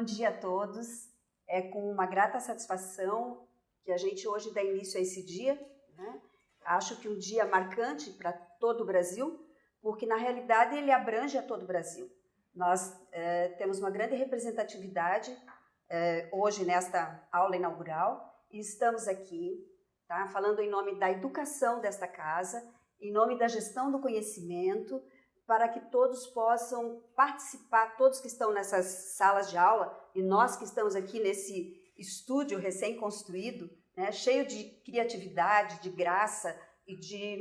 dia a todos. É com uma grata satisfação que a gente hoje dá início a esse dia, né? Acho que um dia marcante para todo o Brasil, porque na realidade ele abrange a todo o Brasil. Nós temos uma grande representatividade hoje nesta aula inaugural e estamos aqui, tá, falando em nome da educação desta casa, em nome da gestão do conhecimento, para que todos possam participar, todos que estão nessas salas de aula e nós que estamos aqui nesse estúdio recém-construído, né, cheio de criatividade, de graça e de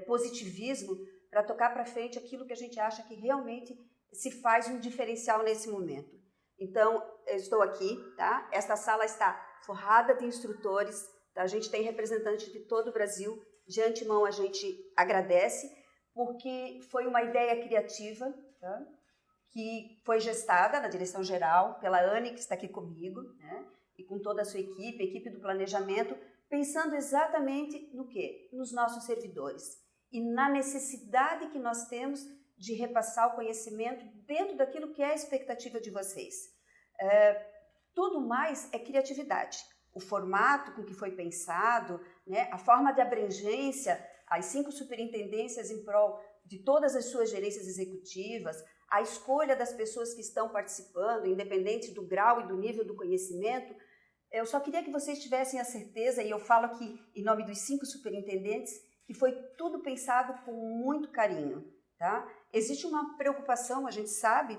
positivismo para tocar para frente aquilo que a gente acha que realmente se faz um diferencial nesse momento. Então, eu estou aqui, tá? Esta sala está forrada de instrutores, tá? A gente tem representantes de todo o Brasil. De antemão, a gente agradece, porque foi uma ideia criativa, tá? Que foi gestada na direção geral pela Anne, que está aqui comigo, né? E com toda a sua equipe, a equipe do planejamento, pensando exatamente no quê? Nos nossos servidores e na necessidade que nós temos de repassar o conhecimento dentro daquilo que é a expectativa de vocês. Tudo mais é criatividade. O formato com que foi pensado, né, a forma de abrangência, as 5 superintendências em prol de todas as suas gerências executivas, a escolha das pessoas que estão participando, independente do grau e do nível do conhecimento. Eu só queria que vocês tivessem a certeza, e eu falo aqui em nome dos 5 superintendentes, que foi tudo pensado com muito carinho, tá? Existe uma preocupação, a gente sabe,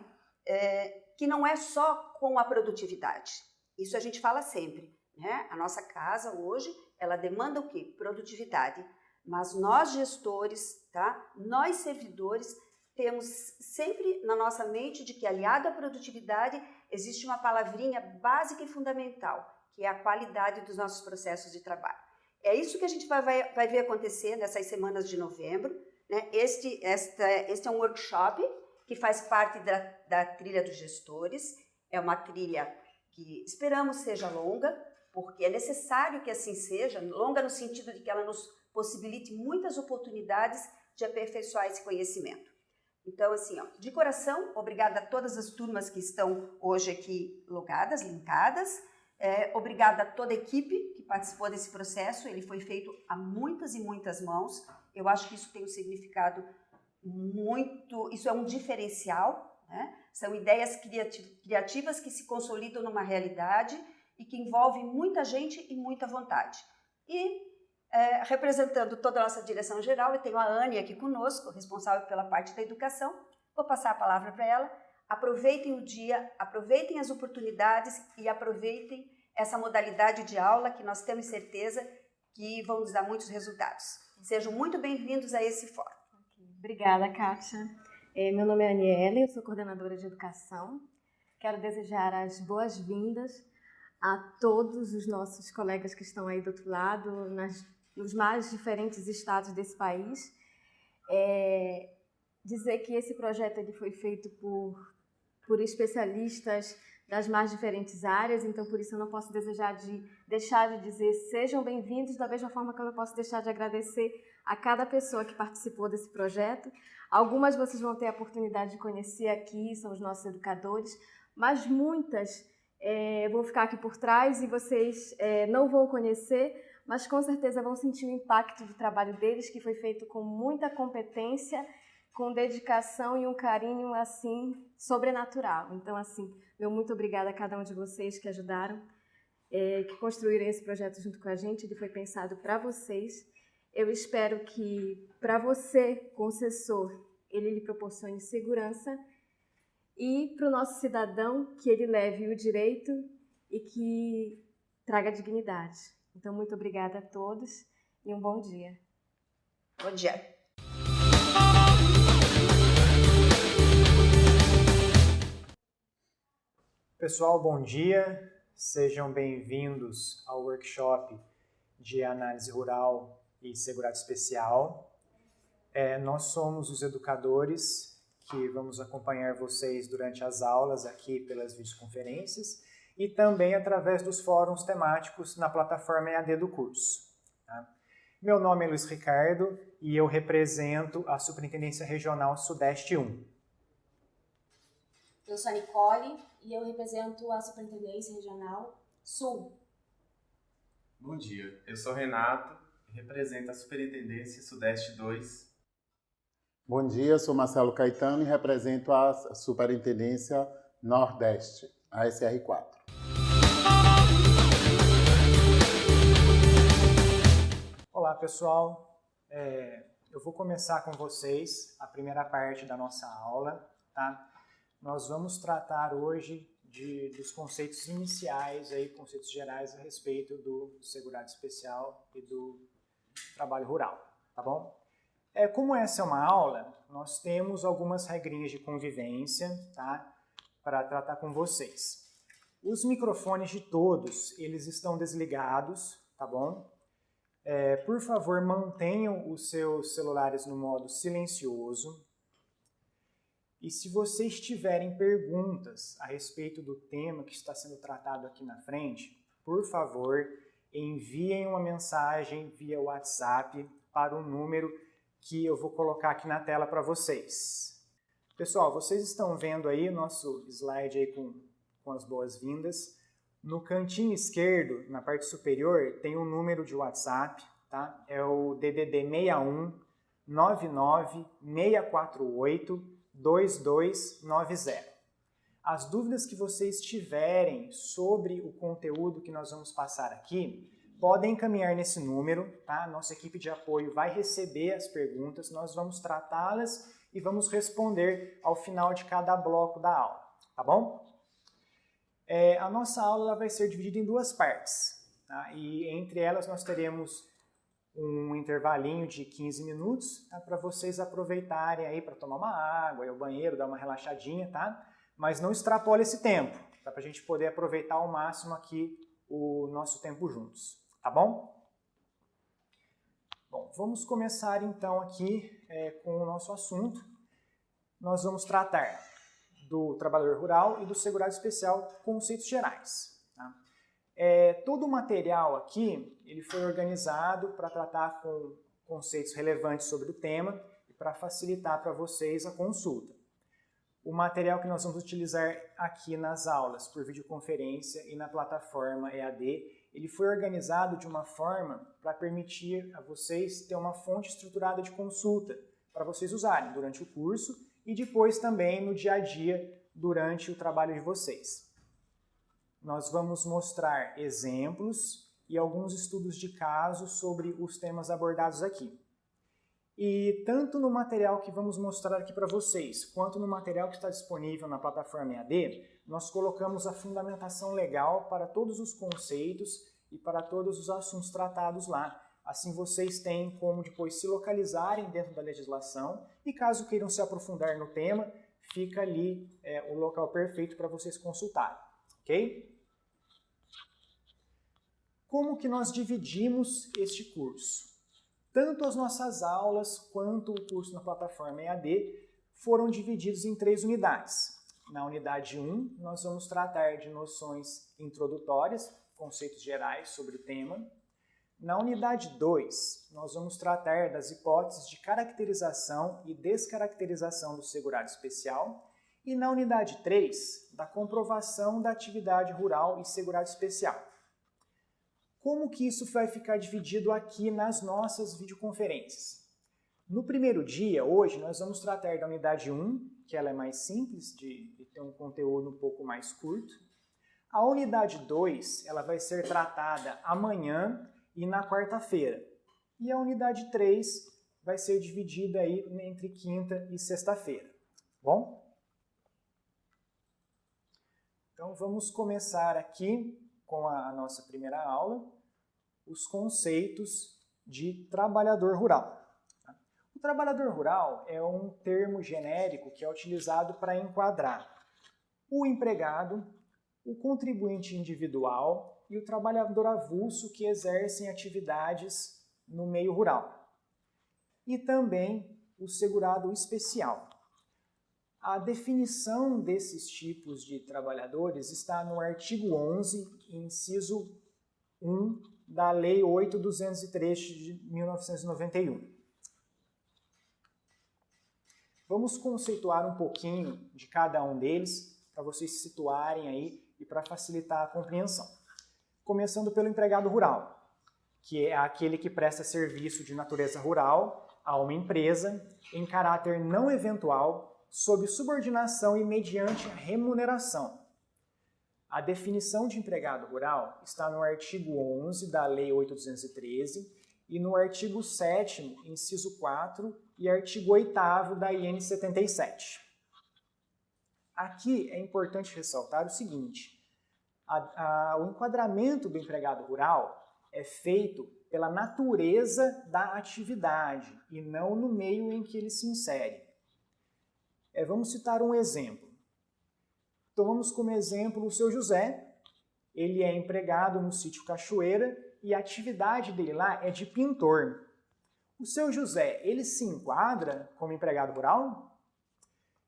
que não é só com a produtividade. Isso a gente fala sempre, né? A nossa casa hoje, ela demanda o quê? Produtividade. Mas nós gestores, tá? Nós servidores, temos sempre na nossa mente de que aliado à produtividade existe uma palavrinha básica e fundamental, que é a qualidade dos nossos processos de trabalho. É isso que a gente vai ver acontecer nessas semanas de novembro, né? Este é um workshop que faz parte da trilha dos gestores. É uma trilha que esperamos seja longa, porque é necessário que assim seja, longa no sentido de que ela nos possibilite muitas oportunidades de aperfeiçoar esse conhecimento. Então, assim, ó, de coração, obrigada a todas as turmas que estão hoje aqui logadas, linkadas. Obrigada a toda a equipe que participou desse processo. Ele foi feito a muitas e muitas mãos. Eu acho que isso tem um significado muito... Isso é um diferencial, né? São ideias criativas que se consolidam numa realidade e que envolvem muita gente e muita vontade. E representando toda a nossa direção geral, eu tenho a Anne aqui conosco, responsável pela parte da educação. Vou passar a palavra para ela. Aproveitem o dia, aproveitem as oportunidades e aproveitem essa modalidade de aula que nós temos certeza que vão nos dar muitos resultados. Sejam muito bem-vindos a esse fórum. Obrigada, Kátia. Meu nome é Aniele, eu sou coordenadora de educação. Quero desejar as boas-vindas a todos os nossos colegas que estão aí do outro lado, nos mais diferentes estados desse país. Dizer que esse projeto ele foi feito por especialistas das mais diferentes áreas, então por isso eu não posso deixar de dizer sejam bem-vindos, da mesma forma que eu não posso deixar de agradecer a cada pessoa que participou desse projeto. Algumas vocês vão ter a oportunidade de conhecer aqui, são os nossos educadores, mas muitas vão ficar aqui por trás e vocês não vão conhecer, mas com certeza vão sentir o impacto do trabalho deles, que foi feito com muita competência, com dedicação e um carinho, assim, sobrenatural. Então, assim, meu muito obrigada a cada um de vocês que ajudaram, que construíram esse projeto junto com a gente. Ele foi pensado para vocês. Eu espero que, para você, concessor, ele lhe proporcione segurança e, para o nosso cidadão, que ele leve o direito e que traga dignidade. Então, muito obrigada a todos e um bom dia. Bom dia. Pessoal, bom dia. Sejam bem-vindos ao workshop de análise rural e segurado especial. Nós somos os educadores que vamos acompanhar vocês durante as aulas aqui pelas videoconferências e também através dos fóruns temáticos na plataforma EAD do curso. Tá? Meu nome é Luiz Ricardo e eu represento a Superintendência Regional Sudeste 1. Eu sou a Nicole e eu represento a Superintendência Regional Sul. Bom dia, eu sou Renato e represento a Superintendência Sudeste 2. Bom dia, eu sou Marcelo Caetano e represento a Superintendência Nordeste, a SR4. Olá, pessoal. Eu vou começar com vocês a primeira parte da nossa aula, tá? Nós vamos tratar hoje dos conceitos iniciais, conceitos gerais a respeito do segurado especial e do trabalho rural, tá bom? Como essa é uma aula, nós temos algumas regrinhas de convivência, tá? Para tratar com vocês. Os microfones de todos, eles estão desligados, tá bom? Por favor, mantenham os seus celulares no modo silencioso. E se vocês tiverem perguntas a respeito do tema que está sendo tratado aqui na frente, por favor, enviem uma mensagem via WhatsApp para o número que eu vou colocar aqui na tela para vocês. Pessoal, vocês estão vendo aí o nosso slide aí com as boas-vindas. No cantinho esquerdo, na parte superior, tem um número de WhatsApp, tá? É o DDD 61 99 648 2290. As dúvidas que vocês tiverem sobre o conteúdo que nós vamos passar aqui, podem encaminhar nesse número, tá? Nossa equipe de apoio vai receber as perguntas, nós vamos tratá-las e vamos responder ao final de cada bloco da aula, tá bom? A nossa aula vai ser dividida em duas partes, tá? E entre elas nós teremos um intervalinho de 15 minutos, tá? Para vocês aproveitarem aí para tomar uma água, ir ao banheiro, dar uma relaxadinha, tá? Mas não extrapole esse tempo, tá? Para a gente poder aproveitar ao máximo aqui o nosso tempo juntos, tá bom? Bom, vamos começar então aqui com o nosso assunto. Nós vamos tratar do trabalhador rural e do segurado especial, conceitos gerais, tá? Todo o material aqui ele foi organizado para tratar com conceitos relevantes sobre o tema e para facilitar para vocês a consulta. O material que nós vamos utilizar aqui nas aulas por videoconferência e na plataforma EAD, ele foi organizado de uma forma para permitir a vocês ter uma fonte estruturada de consulta para vocês usarem durante o curso e depois também no dia a dia durante o trabalho de vocês. Nós vamos mostrar exemplos e alguns estudos de caso sobre os temas abordados aqui. E tanto no material que vamos mostrar aqui para vocês, quanto no material que está disponível na plataforma EAD, nós colocamos a fundamentação legal para todos os conceitos e para todos os assuntos tratados lá. Assim vocês têm como depois se localizarem dentro da legislação e caso queiram se aprofundar no tema, fica ali o local perfeito para vocês consultarem, ok? Como que nós dividimos este curso? Tanto as nossas aulas quanto o curso na plataforma EAD foram divididos em 3 unidades. Na unidade 1, nós vamos tratar de noções introdutórias, conceitos gerais sobre o tema. Na unidade 2, nós vamos tratar das hipóteses de caracterização e descaracterização do segurado especial. E na unidade 3, da comprovação da atividade rural e segurado especial. Como que isso vai ficar dividido aqui nas nossas videoconferências? No primeiro dia, hoje, nós vamos tratar da unidade 1, que ela é mais simples, de ter um conteúdo um pouco mais curto. A unidade 2, ela vai ser tratada amanhã e na quarta-feira. E a unidade 3 vai ser dividida aí entre quinta e sexta-feira. Bom? Então vamos começar aqui com a nossa primeira aula, os conceitos de trabalhador rural. O trabalhador rural é um termo genérico que é utilizado para enquadrar o empregado, o contribuinte individual e o trabalhador avulso que exercem atividades no meio rural. E também o segurado especial. A definição desses tipos de trabalhadores está no artigo 11, inciso 1 da Lei 8.203 de 1991. Vamos conceituar um pouquinho de cada um deles para vocês se situarem aí e para facilitar a compreensão. Começando pelo empregado rural, que é aquele que presta serviço de natureza rural a uma empresa em caráter não eventual, sob subordinação e mediante remuneração. A definição de empregado rural está no artigo 11 da Lei 8.213 e no artigo 7º, inciso 4, e artigo 8º da IN 77. Aqui é importante ressaltar o seguinte: o enquadramento do empregado rural é feito pela natureza da atividade e não no meio em que ele se insere. Vamos citar um exemplo. Tomamos como exemplo o seu José. Ele é empregado no sítio Cachoeira e a atividade dele lá é de pintor. O seu José, ele se enquadra como empregado rural?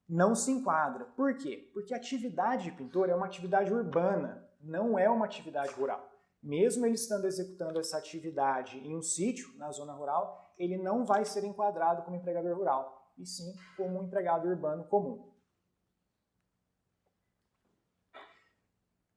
Não se enquadra. Por quê? Porque a atividade de pintor é uma atividade urbana, não é uma atividade rural. Mesmo ele estando executando essa atividade em um sítio, na zona rural, ele não vai ser enquadrado como empregador rural, e sim como um empregado urbano comum.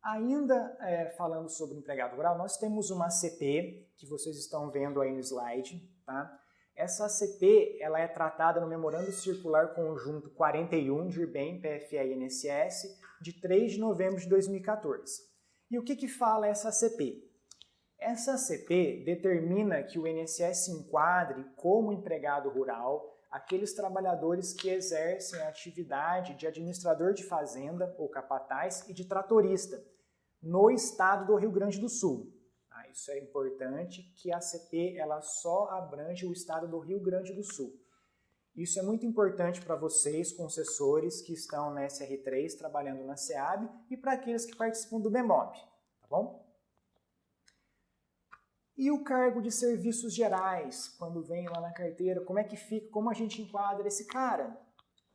Ainda falando sobre o empregado rural, nós temos uma ACP, que vocês estão vendo aí no slide, tá? Essa ACP ela é tratada no Memorando Circular Conjunto 41 de IRBEM, PFE e INSS, de 3 de novembro de 2014. E o que fala essa ACP? Essa ACP determina que o INSS enquadre como empregado rural aqueles trabalhadores que exercem a atividade de administrador de fazenda ou capataz e de tratorista no estado do Rio Grande do Sul. Isso é importante, que a ACP ela só abrange o estado do Rio Grande do Sul. Isso é muito importante para vocês, concessores que estão na SR3 trabalhando na SEAB e para aqueles que participam do BEMOB, tá bom? E o cargo de serviços gerais, quando vem lá na carteira, como é que fica, como a gente enquadra esse cara?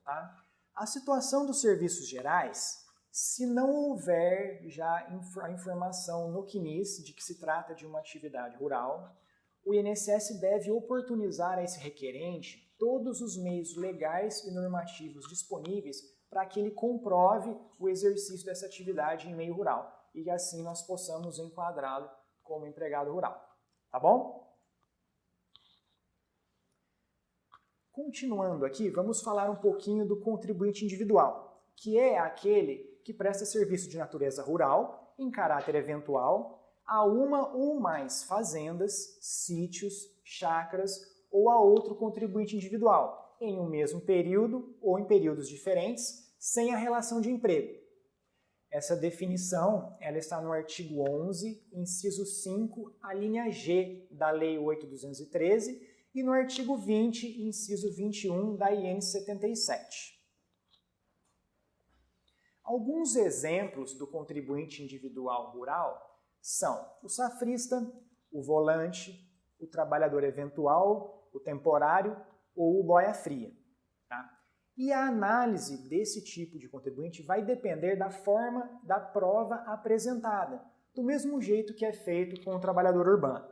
Tá? A situação dos serviços gerais, se não houver já a informação no CNIS de que se trata de uma atividade rural, o INSS deve oportunizar a esse requerente todos os meios legais e normativos disponíveis para que ele comprove o exercício dessa atividade em meio rural e assim nós possamos enquadrá-lo como empregado rural. Tá bom? Continuando aqui, vamos falar um pouquinho do contribuinte individual, que é aquele que presta serviço de natureza rural, em caráter eventual, a uma ou mais fazendas, sítios, chácaras ou a outro contribuinte individual, em um mesmo período ou em períodos diferentes, sem a relação de emprego. Essa definição ela está no artigo 11, inciso 5, a linha G da Lei 8.213 e no artigo 20, inciso 21 da IN 77. Alguns exemplos do contribuinte individual rural são o safrista, o volante, o trabalhador eventual, o temporário ou o boia-fria. Tá? E a análise desse tipo de contribuinte vai depender da forma da prova apresentada, do mesmo jeito que é feito com o trabalhador urbano.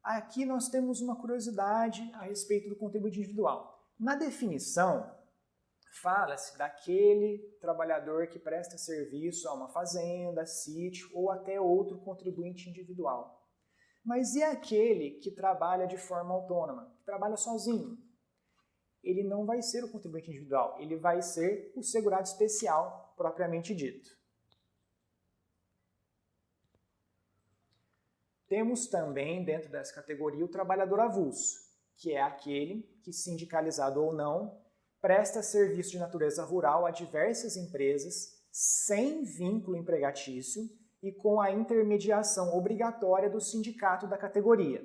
Aqui nós temos uma curiosidade a respeito do contribuinte individual. Na definição, fala-se daquele trabalhador que presta serviço a uma fazenda, sítio ou até outro contribuinte individual. Mas e aquele que trabalha de forma autônoma, que trabalha sozinho? Ele não vai ser o contribuinte individual, ele vai ser o segurado especial, propriamente dito. Temos também, dentro dessa categoria, o trabalhador avulso, que é aquele que, sindicalizado ou não, presta serviço de natureza rural a diversas empresas sem vínculo empregatício e com a intermediação obrigatória do sindicato da categoria.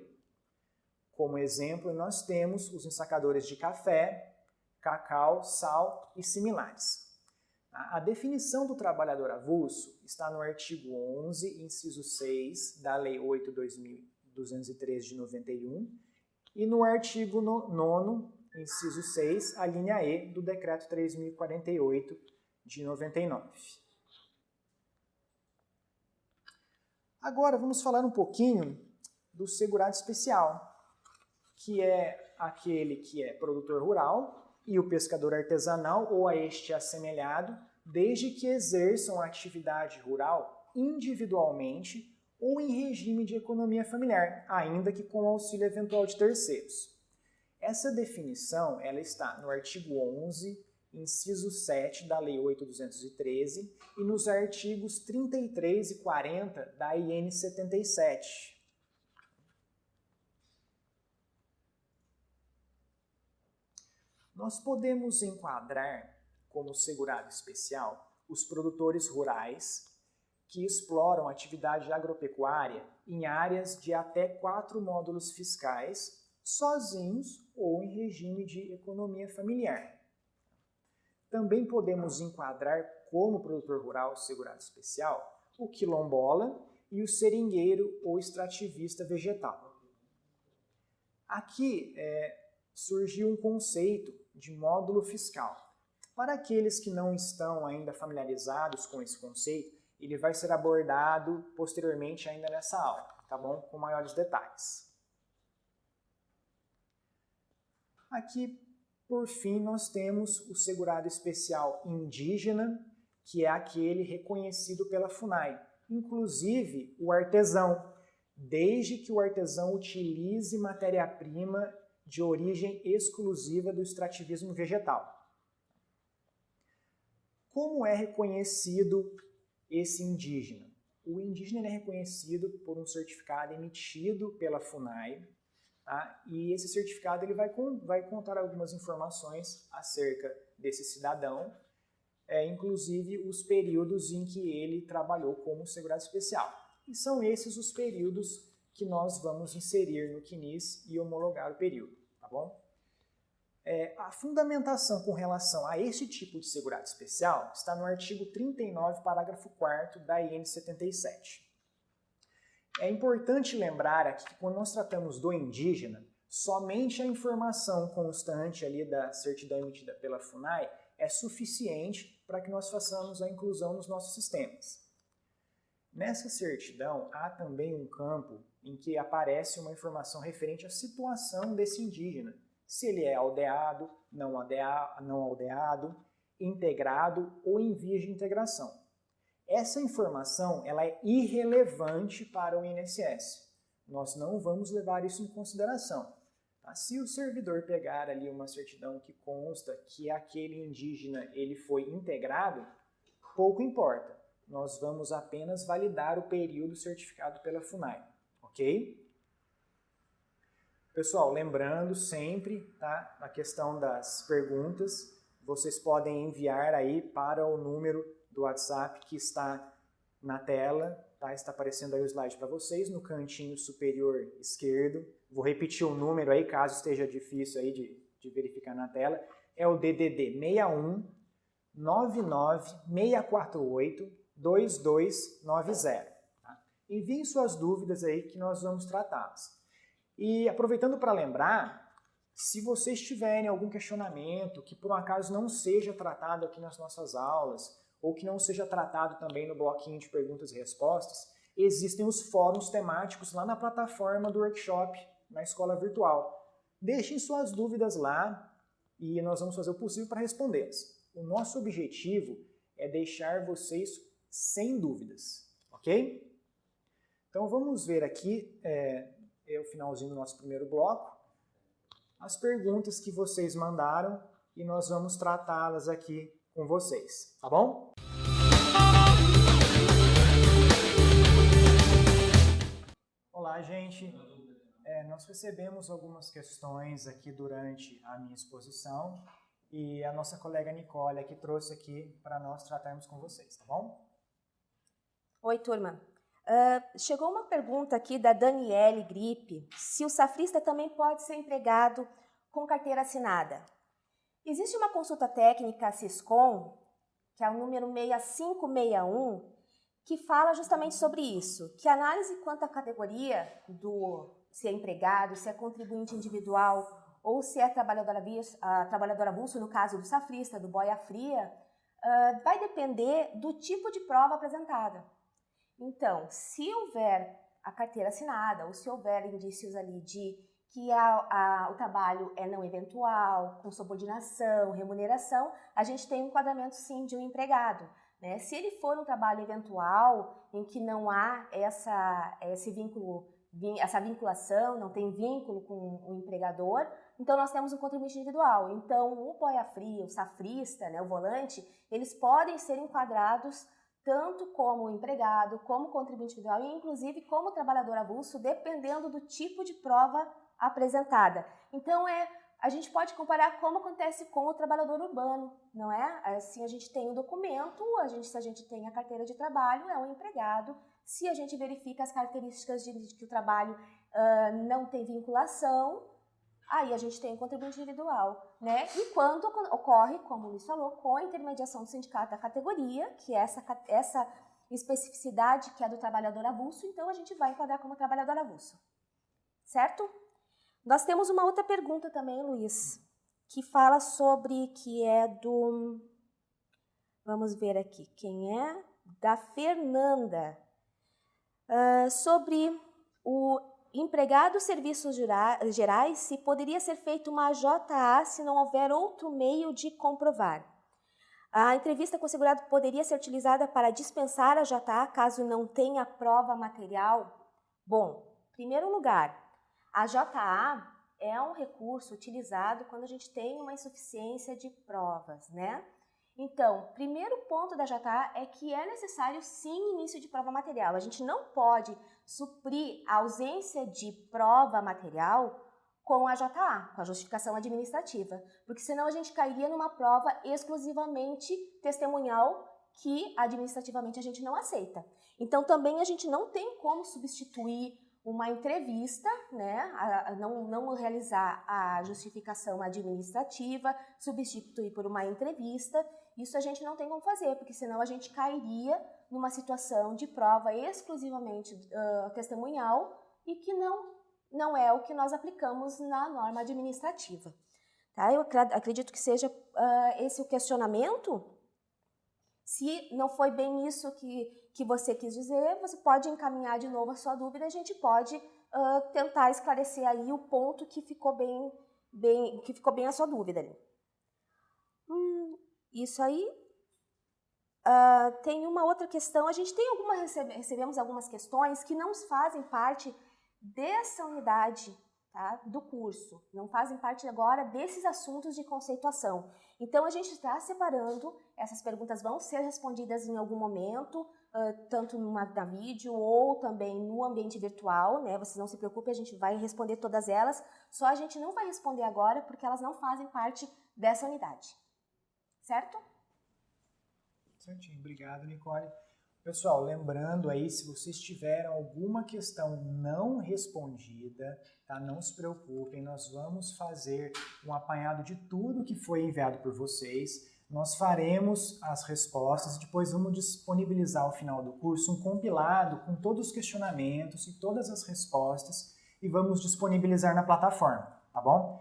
Como exemplo, nós temos os ensacadores de café, cacau, sal e similares. A definição do trabalhador avulso está no artigo 11, inciso 6 da Lei 8.213 de 91 e no artigo 9º, inciso 6, a linha E do Decreto 3.048 de 99. Agora vamos falar um pouquinho do segurado especial, que é aquele que é produtor rural e o pescador artesanal ou a este assemelhado desde que exerçam a atividade rural individualmente ou em regime de economia familiar, ainda que com auxílio eventual de terceiros. Essa definição ela está no artigo 11, inciso 7 da Lei 8.213 e nos artigos 33 e 40 da IN 77. Nós podemos enquadrar como segurado especial os produtores rurais que exploram atividade agropecuária em áreas de até 4 módulos fiscais, sozinhos ou em regime de economia familiar. Também podemos enquadrar como produtor rural segurado especial o quilombola e o seringueiro ou extrativista vegetal. Aqui surgiu um conceito de módulo fiscal. Para aqueles que não estão ainda familiarizados com esse conceito, ele vai ser abordado posteriormente ainda nessa aula, tá bom? Com maiores detalhes. Aqui, por fim, nós temos o segurado especial indígena, que é aquele reconhecido pela FUNAI, inclusive o artesão, desde que o artesão utilize matéria-prima de origem exclusiva do extrativismo vegetal. Como é reconhecido esse indígena? O indígena é reconhecido por um certificado emitido pela FUNAI, tá? E esse certificado ele vai contar algumas informações acerca desse cidadão, inclusive os períodos em que ele trabalhou como segurado especial. E são esses os períodos que nós vamos inserir no CNIS e homologar o período, tá bom? A fundamentação com relação a esse tipo de segurado especial está no artigo 39, parágrafo 4º da IN 77. É importante lembrar aqui que quando nós tratamos do indígena, somente a informação constante ali da certidão emitida pela FUNAI é suficiente para que nós façamos a inclusão nos nossos sistemas. Nessa certidão, há também um campo em que aparece uma informação referente à situação desse indígena, se ele é aldeado, não aldeado, integrado ou em vias de integração. Essa informação ela é irrelevante para o INSS. Nós não vamos levar isso em consideração. Tá? Se o servidor pegar ali uma certidão que consta que aquele indígena ele foi integrado, pouco importa. Nós vamos apenas validar o período certificado pela FUNAI, ok? Pessoal, lembrando sempre, tá, na questão das perguntas, vocês podem enviar aí para o número do WhatsApp que está na tela, tá? Está aparecendo aí o slide para vocês, no cantinho superior esquerdo. Vou repetir o número aí, caso esteja difícil aí de verificar na tela. É o DDD 61 99 648 2290. Tá? Enviem suas dúvidas aí que nós vamos tratá-las. E aproveitando para lembrar, se vocês tiverem algum questionamento que por um acaso não seja tratado aqui nas nossas aulas, ou que não seja tratado também no bloquinho de perguntas e respostas, existem os fóruns temáticos lá na plataforma do workshop, na escola virtual. Deixem suas dúvidas lá e nós vamos fazer o possível para respondê-las. O nosso objetivo é deixar vocês sem dúvidas, ok? Então vamos ver aqui, o finalzinho do nosso primeiro bloco, as perguntas que vocês mandaram e nós vamos tratá-las aqui com vocês, tá bom? Olá, gente. Nós recebemos algumas questões aqui durante a minha exposição e a nossa colega Nicole aqui trouxe aqui para nós tratarmos com vocês, tá bom? Oi, turma. Chegou uma pergunta aqui da Daniele Gripe, se o safrista também pode ser empregado com carteira assinada. Existe uma consulta técnica, a Siscom, que é o número 6561, que fala justamente sobre isso, que a análise quanto à categoria do se é empregado, se é contribuinte individual ou se é trabalhador avulso, no caso do safrista, do boia fria, vai depender do tipo de prova apresentada. Então, se houver a carteira assinada ou se houver indícios ali de que o trabalho é não eventual, com subordinação, remuneração, a gente tem um enquadramento sim de um empregado, né? Se ele for um trabalho eventual, em que não há essa vinculação, não tem vínculo com o empregador, então nós temos um contribuinte individual. Então o boia-fria, o safrista, né, o volante, eles podem ser enquadrados tanto como empregado, como contribuinte individual e inclusive como trabalhador avulso, dependendo do tipo de prova apresentada. Então a gente pode comparar como acontece com o trabalhador urbano, não é? Assim, a gente tem o documento, se a gente tem a carteira de trabalho, é um empregado. Se a gente verifica as características de que o trabalho não tem vinculação, aí a gente tem um contribuinte individual, né? E quando ocorre, como o Luiz falou, com a intermediação do sindicato da categoria, que é essa especificidade que é do trabalhador avulso, então a gente vai enquadrar como trabalhador avulso, certo? Nós temos uma outra pergunta também, Luiz, que fala sobre, que é do, vamos ver aqui, quem é? Da Fernanda, sobre o empregado serviços gerais, se poderia ser feita uma JA se não houver outro meio de comprovar. A entrevista com o segurado poderia ser utilizada para dispensar a JA caso não tenha prova material? Bom, em primeiro lugar, a JA é um recurso utilizado quando a gente tem uma insuficiência de provas, né? Então, primeiro ponto da JA é que é necessário sim início de prova material. A gente não pode suprir a ausência de prova material com a JA, com a justificação administrativa, porque senão a gente cairia numa prova exclusivamente testemunhal que administrativamente a gente não aceita. Então, também a gente não tem como substituir uma entrevista, né, não realizar a justificação administrativa, substituir por uma entrevista. Isso a gente não tem como fazer, porque senão a gente cairia numa situação de prova exclusivamente testemunhal e que não é o que nós aplicamos na norma administrativa. Tá? Eu acredito que seja esse o questionamento. Se não foi bem isso que você quis dizer, você pode encaminhar de novo a sua dúvida, a gente pode tentar esclarecer aí o ponto que ficou bem a sua dúvida ali. Isso aí. Tem uma outra questão, a gente tem recebemos algumas questões que não fazem parte dessa unidade, tá, do curso, não fazem parte agora desses assuntos de conceituação. Então, a gente está separando, essas perguntas vão ser respondidas em algum momento, tanto na vídeo ou também no ambiente virtual, né? Vocês não se preocupem, a gente vai responder todas elas, só a gente não vai responder agora porque elas não fazem parte dessa unidade. Certo? Certinho, obrigado, Nicole. Pessoal, lembrando aí, se vocês tiveram alguma questão não respondida, tá? Não se preocupem, nós vamos fazer um apanhado de tudo que foi enviado por vocês. Nós faremos as respostas e depois vamos disponibilizar ao final do curso um compilado com todos os questionamentos e todas as respostas e vamos disponibilizar na plataforma, tá bom?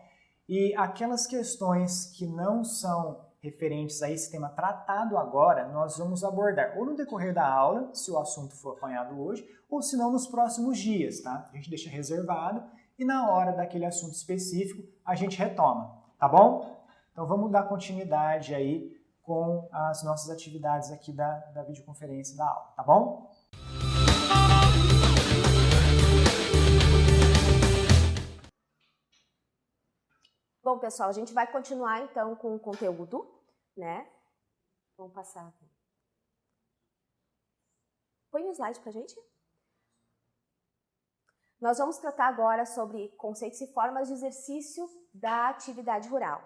E aquelas questões que não são referentes a esse tema tratado agora, nós vamos abordar ou no decorrer da aula, se o assunto for apanhado hoje, ou se não nos próximos dias, tá? A gente deixa reservado e na hora daquele assunto específico a gente retoma, tá bom? Então vamos dar continuidade aí com as nossas atividades aqui da videoconferência da aula, tá bom? Bom, pessoal, a gente vai continuar então com o conteúdo, né? Vamos passar. Põe um slide pra gente. Nós vamos tratar agora sobre conceitos e formas de exercício da atividade rural,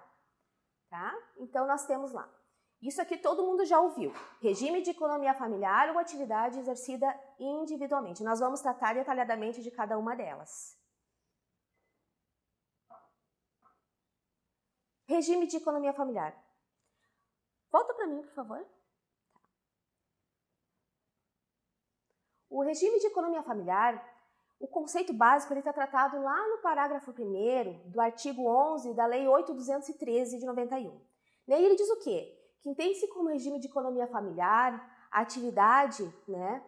tá? Então, nós temos lá. Isso aqui todo mundo já ouviu. Regime de economia familiar ou atividade exercida individualmente. Nós vamos tratar detalhadamente de cada uma delas. Regime de economia familiar. Volta para mim, por favor. O regime de economia familiar, o conceito básico, ele está tratado lá no parágrafo 1º do artigo 11 da Lei 8.213 de 91. E aí ele diz o quê? Que entende-se como regime de economia familiar a atividade, né,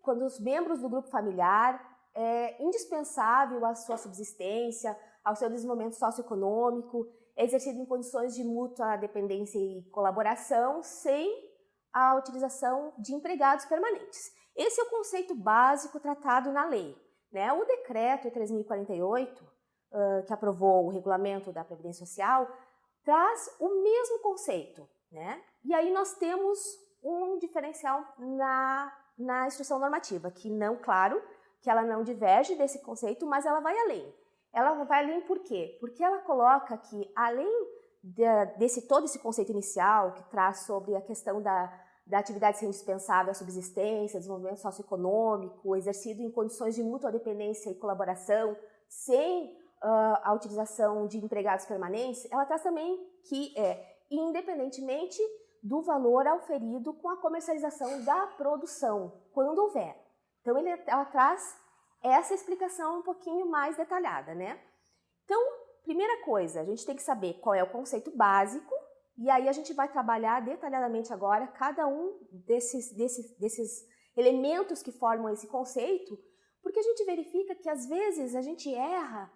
quando os membros do grupo familiar é indispensável à sua subsistência, ao seu desenvolvimento socioeconômico, é exercido em condições de mútua dependência e colaboração, sem a utilização de empregados permanentes. Esse é o conceito básico tratado na lei, né? O decreto 3048, que aprovou o regulamento da Previdência Social, traz o mesmo conceito, né? E aí nós temos um diferencial na instrução normativa, que não, claro, que ela não diverge desse conceito, mas ela vai além. Ela vai além por quê? Porque ela coloca que, além todo esse conceito inicial, que traz sobre a questão da atividade ser indispensável à subsistência, desenvolvimento socioeconômico, exercido em condições de mútua dependência e colaboração, sem a utilização de empregados permanentes, ela traz também que independentemente do valor auferido com a comercialização da produção, quando houver. Então, ela traz essa explicação um pouquinho mais detalhada, né? Então, primeira coisa, a gente tem que saber qual é o conceito básico, e aí a gente vai trabalhar detalhadamente agora cada um desses elementos que formam esse conceito, porque a gente verifica que às vezes a gente erra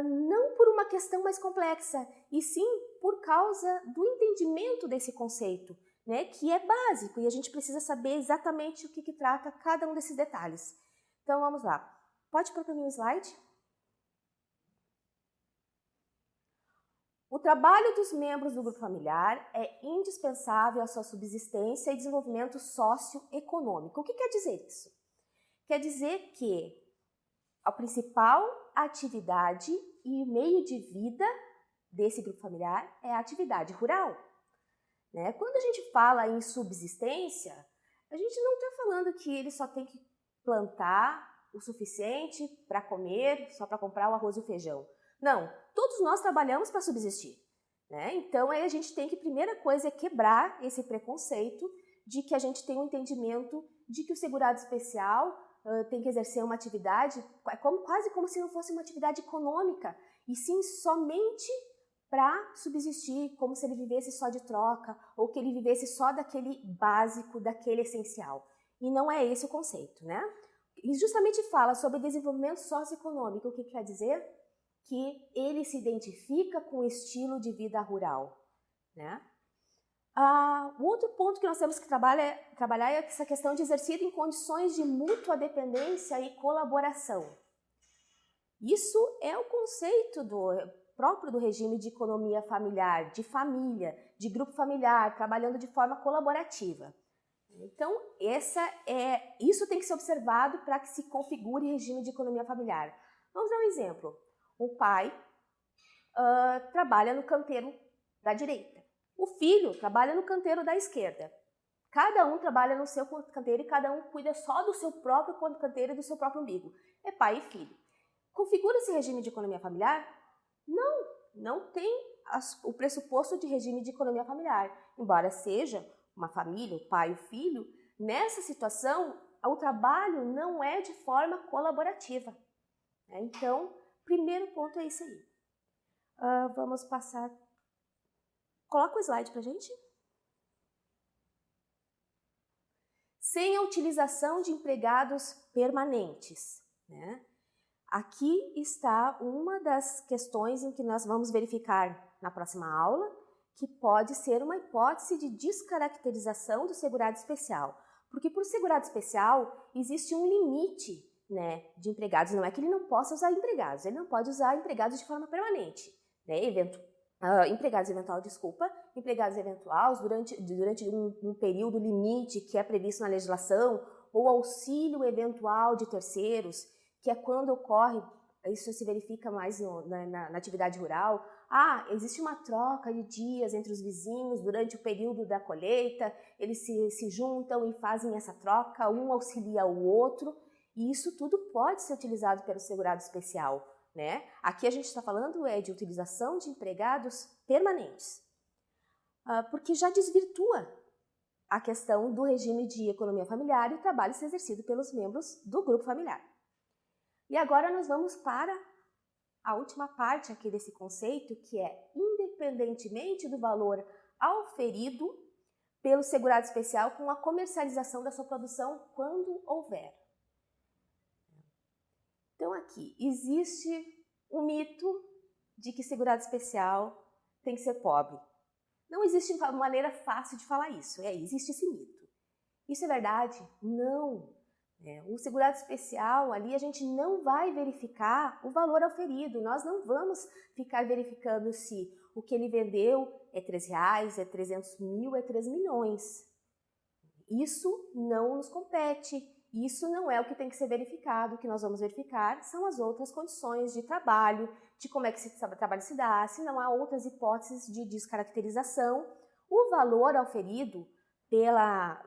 não por uma questão mais complexa, e sim por causa do entendimento desse conceito, né, que é básico, e a gente precisa saber exatamente o que trata cada um desses detalhes. Então, vamos lá. Pode pôr para mim o slide? O trabalho dos membros do grupo familiar é indispensável à sua subsistência e desenvolvimento socioeconômico. O que quer dizer isso? Quer dizer que a principal atividade e meio de vida desse grupo familiar é a atividade rural, né? Quando a gente fala em subsistência, a gente não está falando que ele só tem que plantar o suficiente para comer, só para comprar o arroz e o feijão. Não, todos nós trabalhamos para subsistir, né? Então, aí a gente tem que, primeira coisa, é quebrar esse preconceito de que a gente tem um entendimento de que o segurado especial tem que exercer uma atividade quase como se não fosse uma atividade econômica, e sim somente para subsistir, como se ele vivesse só de troca, ou que ele vivesse só daquele básico, daquele essencial. E não é esse o conceito, né? E justamente fala sobre desenvolvimento socioeconômico. O que quer dizer? Que ele se identifica com o estilo de vida rural, né? O outro ponto que nós temos que trabalhar é essa questão de exercício em condições de mútua dependência e colaboração. Isso é o conceito próprio do regime de economia familiar, de família, de grupo familiar, trabalhando de forma colaborativa. Então, isso tem que ser observado para que se configure regime de economia familiar. Vamos dar um exemplo. O pai trabalha no canteiro da direita. O filho trabalha no canteiro da esquerda. Cada um trabalha no seu canteiro e cada um cuida só do seu próprio canteiro e do seu próprio umbigo. É pai e filho. Configura esse regime de economia familiar? Não tem o pressuposto de regime de economia familiar. Embora seja uma família, o pai e o filho, nessa situação, o trabalho não é de forma colaborativa. Então, primeiro ponto é isso aí. Vamos passar. Coloca o slide para a gente. Sem a utilização de empregados permanentes, né? Aqui está uma das questões em que nós vamos verificar na próxima aula, que pode ser uma hipótese de descaracterização do segurado especial. Porque para o segurado especial existe um limite, né, de empregados. Não é que ele não possa usar empregados, ele não pode usar empregados de forma permanente, né? Empregados eventuais durante um período limite que é previsto na legislação, ou auxílio eventual de terceiros, que é quando ocorre, isso se verifica mais na atividade rural. Existe uma troca de dias entre os vizinhos durante o período da colheita, eles se juntam e fazem essa troca, um auxilia o outro, e isso tudo pode ser utilizado pelo segurado especial, né? Aqui a gente está falando de utilização de empregados permanentes, porque já desvirtua a questão do regime de economia familiar e o trabalho ser exercido pelos membros do grupo familiar. E agora nós vamos para a última parte aqui desse conceito, que é independentemente do valor auferido pelo segurado especial com a comercialização da sua produção quando houver. aqui, existe um mito de que segurado especial tem que ser pobre. Não existe uma maneira fácil de falar isso, existe esse mito. Isso é verdade? Não. O segurado especial, ali a gente não vai verificar o valor auferido, nós não vamos ficar verificando se o que ele vendeu é R$3, é 300 mil, é 3 milhões. Isso não nos compete, isso não é o que tem que ser verificado. O que nós vamos verificar são as outras condições de trabalho, de como é que esse trabalho se dá, se não há outras hipóteses de descaracterização. O valor auferido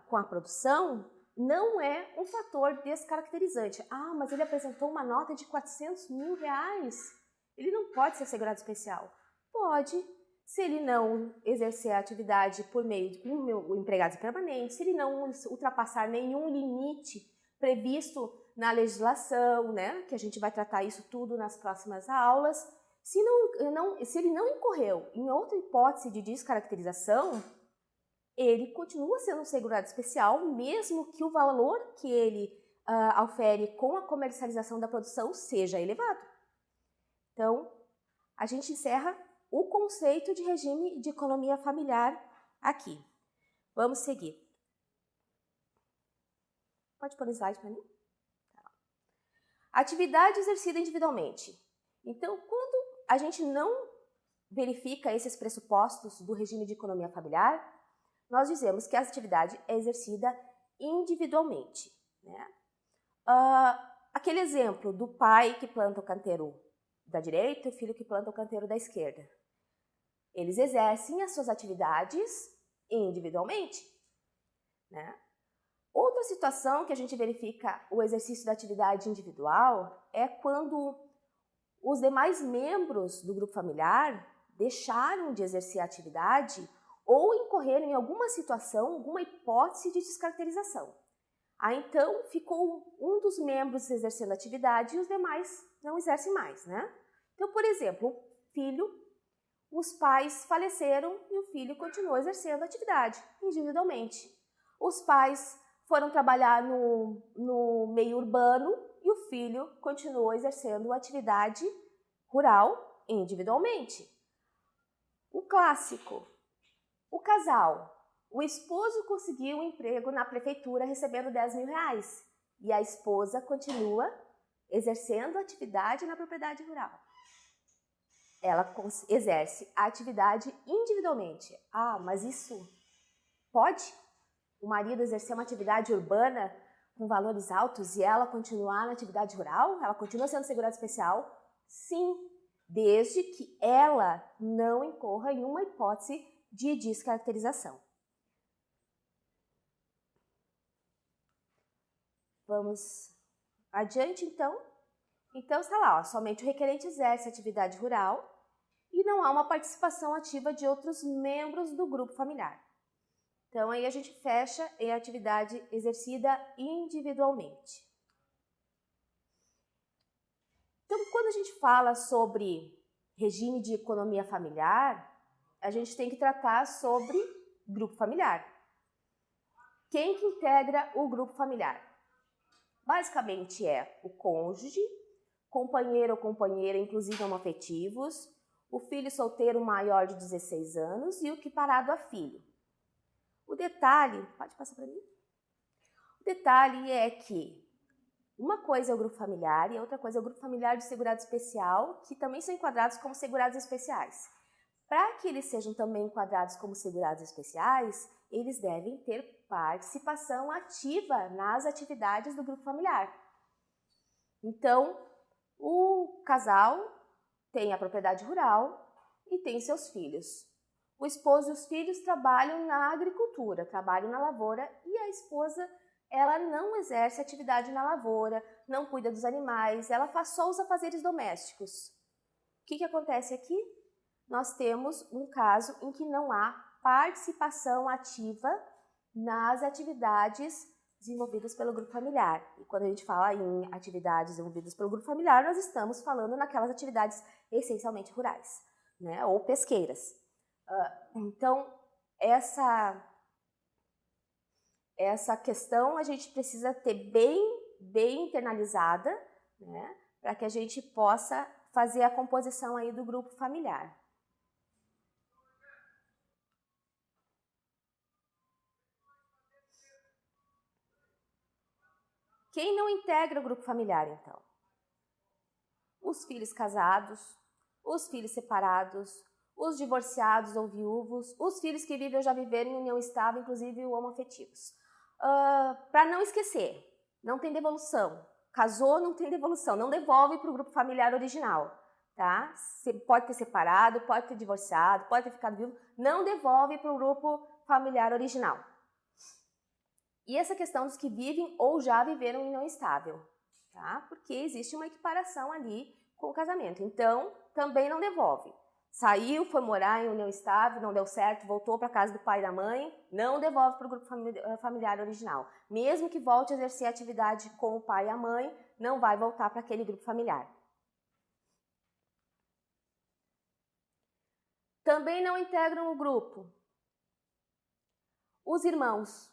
com a produção não é um fator descaracterizante. Ah, mas ele apresentou uma nota de R$400 mil. Ele não pode ser segurado especial. Pode, se ele não exercer a atividade por meio de empregados permanentes, se ele não ultrapassar nenhum limite previsto na legislação, né, que a gente vai tratar isso tudo nas próximas aulas. Se ele não incorreu em outra hipótese de descaracterização, ele continua sendo um segurado especial, mesmo que o valor que ele aufere com a comercialização da produção seja elevado. Então, a gente encerra o conceito de regime de economia familiar aqui. Vamos seguir. Pode pôr o slide para mim? Atividade exercida individualmente. Então, quando a gente não verifica esses pressupostos do regime de economia familiar, nós dizemos que a atividade é exercida individualmente, né? Aquele exemplo do pai que planta o canteiro da direita e o filho que planta o canteiro da esquerda. Eles exercem as suas atividades individualmente, né? Outra situação que a gente verifica o exercício da atividade individual é quando os demais membros do grupo familiar deixaram de exercer a atividade ou incorreram em alguma situação, alguma hipótese de descaracterização. Aí então ficou um dos membros exercendo a atividade e os demais não exercem mais, né? Então, por exemplo, o filho, os pais faleceram e o filho continuou exercendo a atividade individualmente. Os pais foram trabalhar no meio urbano e o filho continuou exercendo a atividade rural individualmente. O clássico, o casal, o esposo conseguiu um emprego na prefeitura recebendo R$10 mil e a esposa continua exercendo a atividade na propriedade rural. Ela exerce a atividade individualmente. Ah, mas isso pode? O marido exercer uma atividade urbana com valores altos e ela continuar na atividade rural? Ela continua sendo segurada especial? Sim, desde que ela não incorra em uma hipótese de descaracterização. Vamos adiante, então. Então, está lá, somente o requerente exerce atividade rural e não há uma participação ativa de outros membros do grupo familiar. Então, aí a gente fecha a atividade exercida individualmente. Então, quando a gente fala sobre regime de economia familiar, a gente tem que tratar sobre grupo familiar. Quem que integra o grupo familiar? Basicamente é o cônjuge, companheiro ou companheira, inclusive homoafetivos, o filho solteiro maior de 16 anos e o equiparado a filho. O detalhe, pode passar para mim? O detalhe é que uma coisa é o grupo familiar e outra coisa é o grupo familiar de segurado especial, que também são enquadrados como segurados especiais. Para que eles sejam também enquadrados como segurados especiais, eles devem ter participação ativa nas atividades do grupo familiar. Então, o casal tem a propriedade rural e tem seus filhos. O esposo e os filhos trabalham na agricultura, trabalham na lavoura e a esposa, ela não exerce atividade na lavoura, não cuida dos animais, ela faz só os afazeres domésticos. O que acontece aqui? Nós temos um caso em que não há participação ativa nas atividades desenvolvidas pelo grupo familiar. E quando a gente fala em atividades desenvolvidas pelo grupo familiar, nós estamos falando naquelas atividades essencialmente rurais, né, ou pesqueiras. Então, essa questão a gente precisa ter bem internalizada, né, para que a gente possa fazer a composição aí do grupo familiar. Quem não integra o grupo familiar, então? Os filhos casados, os filhos separados, os divorciados ou viúvos, os filhos que vivem ou já viveram em união estável, inclusive homoafetivos. Para não esquecer, não tem devolução. Casou, não tem devolução, não devolve para o grupo familiar original. Tá? Você pode ter separado, pode ter divorciado, pode ter ficado viúvo, não devolve para o grupo familiar original. E essa questão dos que vivem ou já viveram em união estável, tá? Porque existe uma equiparação ali com o casamento. Então, também não devolve. Saiu, foi morar em união estável, não deu certo, voltou para a casa do pai e da mãe, não devolve para o grupo familiar original. Mesmo que volte a exercer a atividade com o pai e a mãe, não vai voltar para aquele grupo familiar. Também não integram o grupo os irmãos,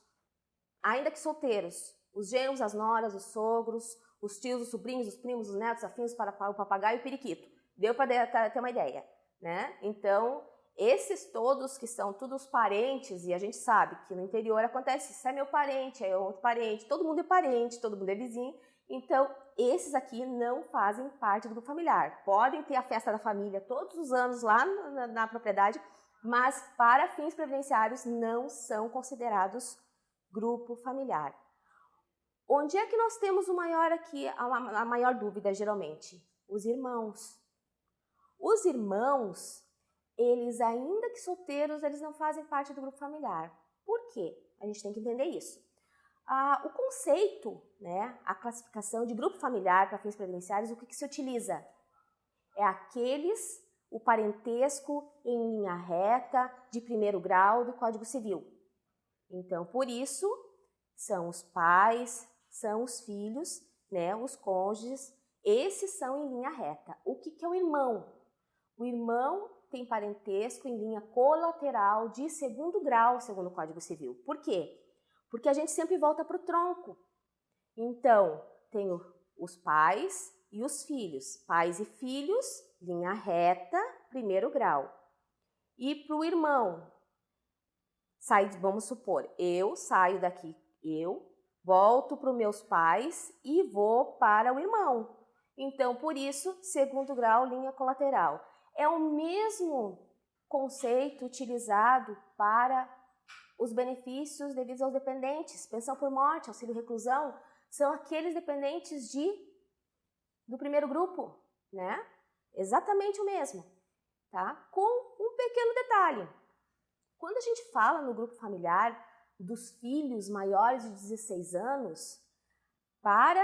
ainda que solteiros, os genros, as noras, os sogros, os tios, os sobrinhos, os primos, os netos, afins, o papagaio e o periquito. Deu para ter uma ideia, né? Então, esses todos que são todos parentes, e a gente sabe que no interior acontece, isso é meu parente, é outro parente, todo mundo é parente, todo mundo é vizinho. Então, esses aqui não fazem parte do grupo familiar. Podem ter a festa da família todos os anos lá na propriedade, mas para fins previdenciários não são considerados grupo familiar. Onde é que nós temos o maior aqui, a maior dúvida, geralmente? Os irmãos. Os irmãos, eles ainda que solteiros, eles não fazem parte do grupo familiar. Por quê? A gente tem que entender isso. O conceito, né, a classificação de grupo familiar para fins previdenciários, o que se utiliza? É o parentesco em linha reta de primeiro grau do Código Civil. Então, por isso, são os pais, são os filhos, né, os cônjuges, esses são em linha reta. O que é o irmão? O irmão tem parentesco em linha colateral de segundo grau, segundo o Código Civil. Por quê? Porque a gente sempre volta para o tronco. Então, tem os pais e os filhos. Pais e filhos, linha reta, primeiro grau. E para o irmão, vamos supor, eu saio daqui, eu volto para os meus pais e vou para o irmão. Então, por isso, segundo grau, linha colateral. É o mesmo conceito utilizado para os benefícios devidos aos dependentes. Pensão por morte, auxílio reclusão, são aqueles dependentes do primeiro grupo, né? Exatamente o mesmo, tá? Com um pequeno detalhe. Quando a gente fala no grupo familiar dos filhos maiores de 16 anos, para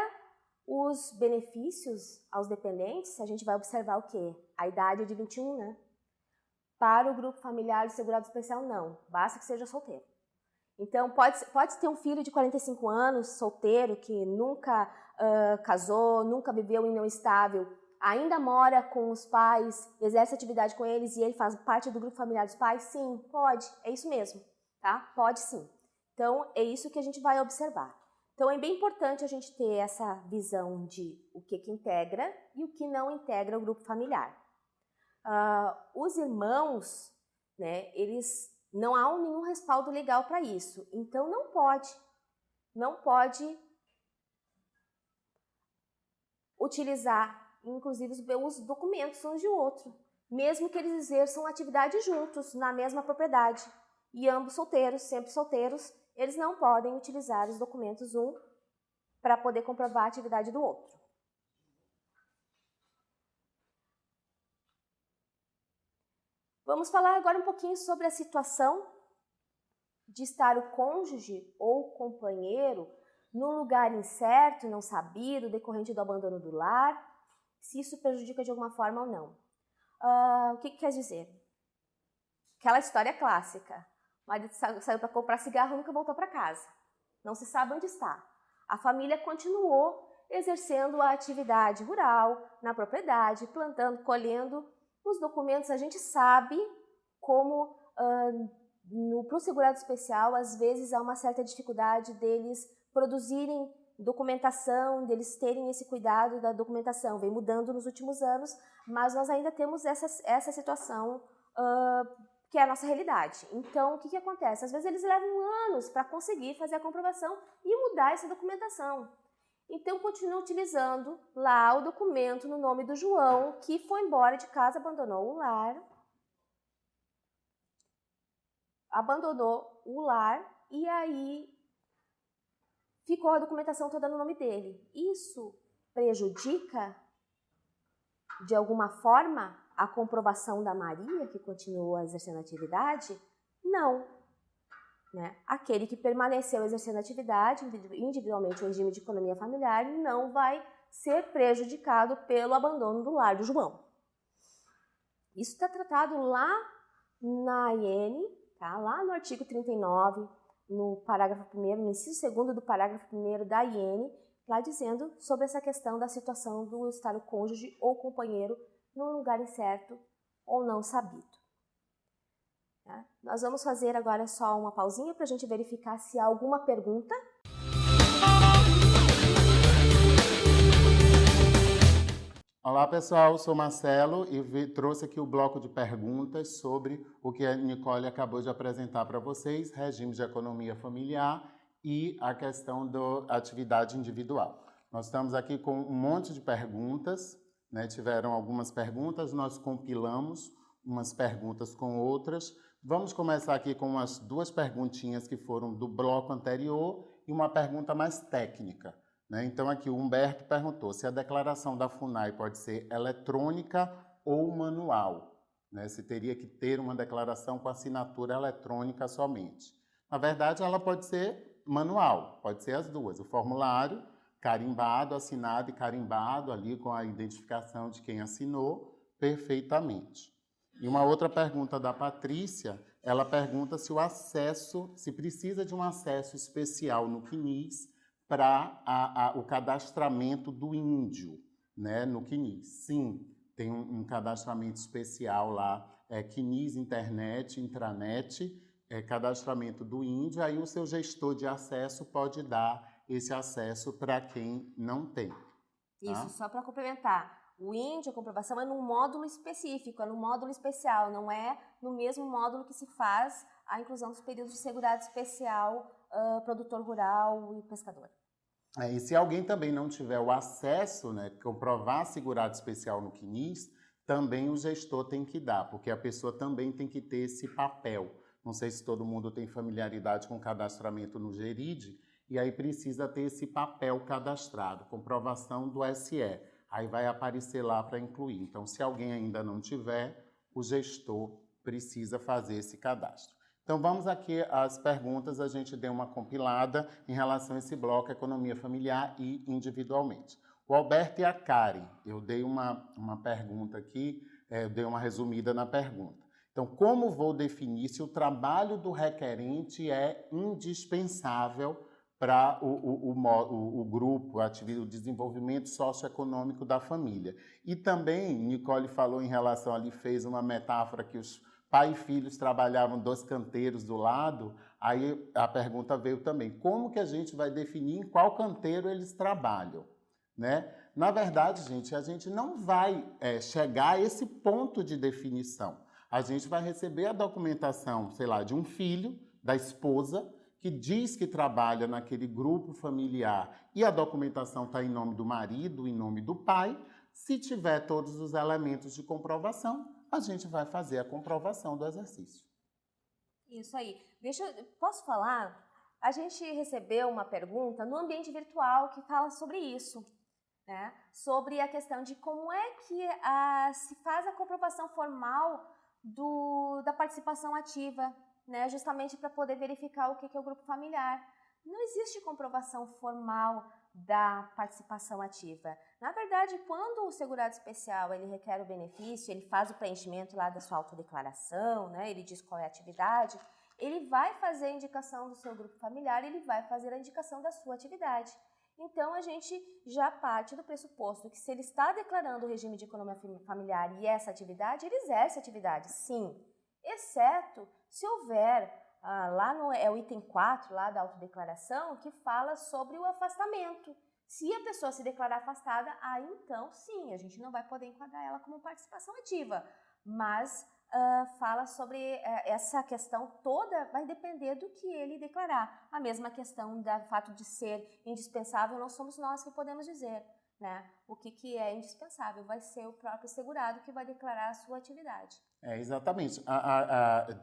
os benefícios aos dependentes, a gente vai observar o quê? A idade é de 21, né? Para o grupo familiar de segurado especial, não. Basta que seja solteiro. Então, pode ter um filho de 45 anos, solteiro, que nunca casou, nunca viveu em união estável, ainda mora com os pais, exerce atividade com eles e ele faz parte do grupo familiar dos pais? Sim, pode. É isso mesmo, tá? Pode sim. Então, é isso que a gente vai observar. Então, é bem importante a gente ter essa visão de o que integra e o que não integra o grupo familiar. Os irmãos, né, eles não há nenhum respaldo legal para isso. Então, não pode utilizar, inclusive, os documentos uns de outro, mesmo que eles exerçam atividade juntos, na mesma propriedade. E ambos solteiros, sempre solteiros, eles não podem utilizar os documentos um para poder comprovar a atividade do outro. Vamos falar agora um pouquinho sobre a situação de estar o cônjuge ou companheiro num lugar incerto, não sabido, decorrente do abandono do lar, se isso prejudica de alguma forma ou não. O que quer dizer? Aquela história clássica. O marido saiu para comprar cigarro e nunca voltou para casa. Não se sabe onde está. A família continuou exercendo a atividade rural, na propriedade, plantando, colhendo. Os documentos a gente sabe como para o segurado especial, às vezes há uma certa dificuldade deles produzirem documentação, deles terem esse cuidado da documentação. Vem mudando nos últimos anos, mas nós ainda temos essa situação que é a nossa realidade. Então, o que acontece? Às vezes eles levam anos para conseguir fazer a comprovação e mudar essa documentação. Então, continuam utilizando lá o documento no nome do João, que foi embora de casa, abandonou o lar, e aí ficou a documentação toda no nome dele. Isso prejudica, de alguma forma, a comprovação da Maria, que continuou exercendo a atividade? Não. Né? Aquele que permaneceu exercendo a atividade, individualmente o regime de economia familiar, não vai ser prejudicado pelo abandono do lar do João. Isso está tratado lá na AIN, tá? Lá no artigo 39, no parágrafo 1º, no inciso 2º do parágrafo 1º da AIN, lá dizendo sobre essa questão da situação do estar o cônjuge ou companheiro num lugar incerto ou não sabido. Tá? Nós vamos fazer agora só uma pausinha para a gente verificar se há alguma pergunta. Olá pessoal, sou Marcelo e trouxe aqui o bloco de perguntas sobre o que a Nicole acabou de apresentar para vocês, regime de economia familiar e a questão da atividade individual. Nós estamos aqui com um monte de perguntas, né? Tiveram algumas perguntas, nós compilamos umas perguntas com outras. Vamos começar aqui com umas 2 perguntinhas que foram do bloco anterior e uma pergunta mais técnica. Né? Então aqui o Humberto perguntou se a declaração da FUNAI pode ser eletrônica ou manual, né? Se teria que ter uma declaração com assinatura eletrônica somente. Na verdade, ela pode ser manual, pode ser as duas. O formulário carimbado, assinado e carimbado ali com a identificação de quem assinou perfeitamente. E uma outra pergunta da Patrícia, ela pergunta se precisa de um acesso especial no CNIS para o cadastramento do índio, né, no CNIS. Sim, tem um cadastramento especial lá, CNIS Internet, Intranet, cadastramento do índio, aí o seu gestor de acesso pode dar esse acesso para quem não tem. Tá? Isso, só para complementar. O índio, a comprovação é num módulo específico, é num módulo especial, não é no mesmo módulo que se faz a inclusão dos períodos de segurado especial, produtor rural e pescador. E se alguém também não tiver o acesso, né, comprovar segurado especial no CNIS, também o gestor tem que dar, porque a pessoa também tem que ter esse papel. Não sei se todo mundo tem familiaridade com cadastramento no GERID, e aí precisa ter esse papel cadastrado, comprovação do SE. Aí vai aparecer lá para incluir. Então, se alguém ainda não tiver, o gestor precisa fazer esse cadastro. Então, vamos aqui às perguntas, a gente deu uma compilada em relação a esse bloco economia familiar e individualmente. O Alberto e a Karen, eu dei uma pergunta aqui, eu dei uma resumida na pergunta. Então, como vou definir se o trabalho do requerente é indispensável para o grupo, o desenvolvimento socioeconômico da família? E também, Nicole falou em relação ali, fez uma metáfora que os pai e filhos trabalhavam 2 canteiros do lado, aí a pergunta veio também, como que a gente vai definir em qual canteiro eles trabalham? Né? Na verdade, gente, a gente não vai chegar a esse ponto de definição. A gente vai receber a documentação, sei lá, de um filho, da esposa, que diz que trabalha naquele grupo familiar e a documentação está em nome do marido, em nome do pai. Se tiver todos os elementos de comprovação, a gente vai fazer a comprovação do exercício. Isso aí. Posso falar? A gente recebeu uma pergunta no ambiente virtual que fala sobre isso, né? Sobre a questão de como é que se faz a comprovação formal da participação ativa, né, justamente para poder verificar o que é o grupo familiar. Não existe comprovação formal da participação ativa. Na verdade, quando o segurado especial ele requer o benefício, ele faz o preenchimento lá da sua autodeclaração, né, ele diz qual é a atividade, ele vai fazer a indicação do seu grupo familiar, ele vai fazer a indicação da sua atividade. Então, a gente já parte do pressuposto que se ele está declarando o regime de economia familiar e essa atividade, ele exerce a atividade, sim, exceto se houver é o item 4 lá da autodeclaração que fala sobre o afastamento. Se a pessoa se declarar afastada, aí então sim, a gente não vai poder enquadrar ela como participação ativa. Mas fala sobre essa questão toda, vai depender do que ele declarar. A mesma questão do fato de ser indispensável, não somos nós que podemos dizer, né? O que é indispensável vai ser o próprio segurado que vai declarar a sua atividade. Exatamente.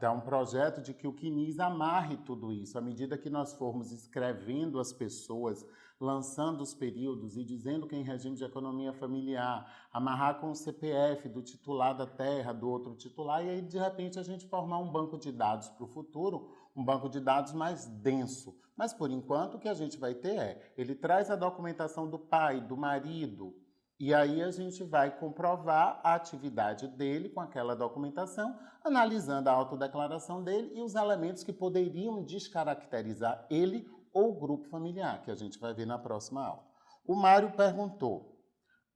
Dá um projeto de que o CNIS amarre tudo isso. À medida que nós formos escrevendo as pessoas, lançando os períodos e dizendo que em regime de economia familiar, amarrar com o CPF do titular da terra, do outro titular, e aí, de repente, a gente formar um banco de dados para o futuro, um banco de dados mais denso. Mas, por enquanto, o que a gente vai ter ele traz a documentação do pai, do marido, e aí a gente vai comprovar a atividade dele com aquela documentação, analisando a autodeclaração dele e os elementos que poderiam descaracterizar ele ou o grupo familiar, que a gente vai ver na próxima aula. O Mário perguntou,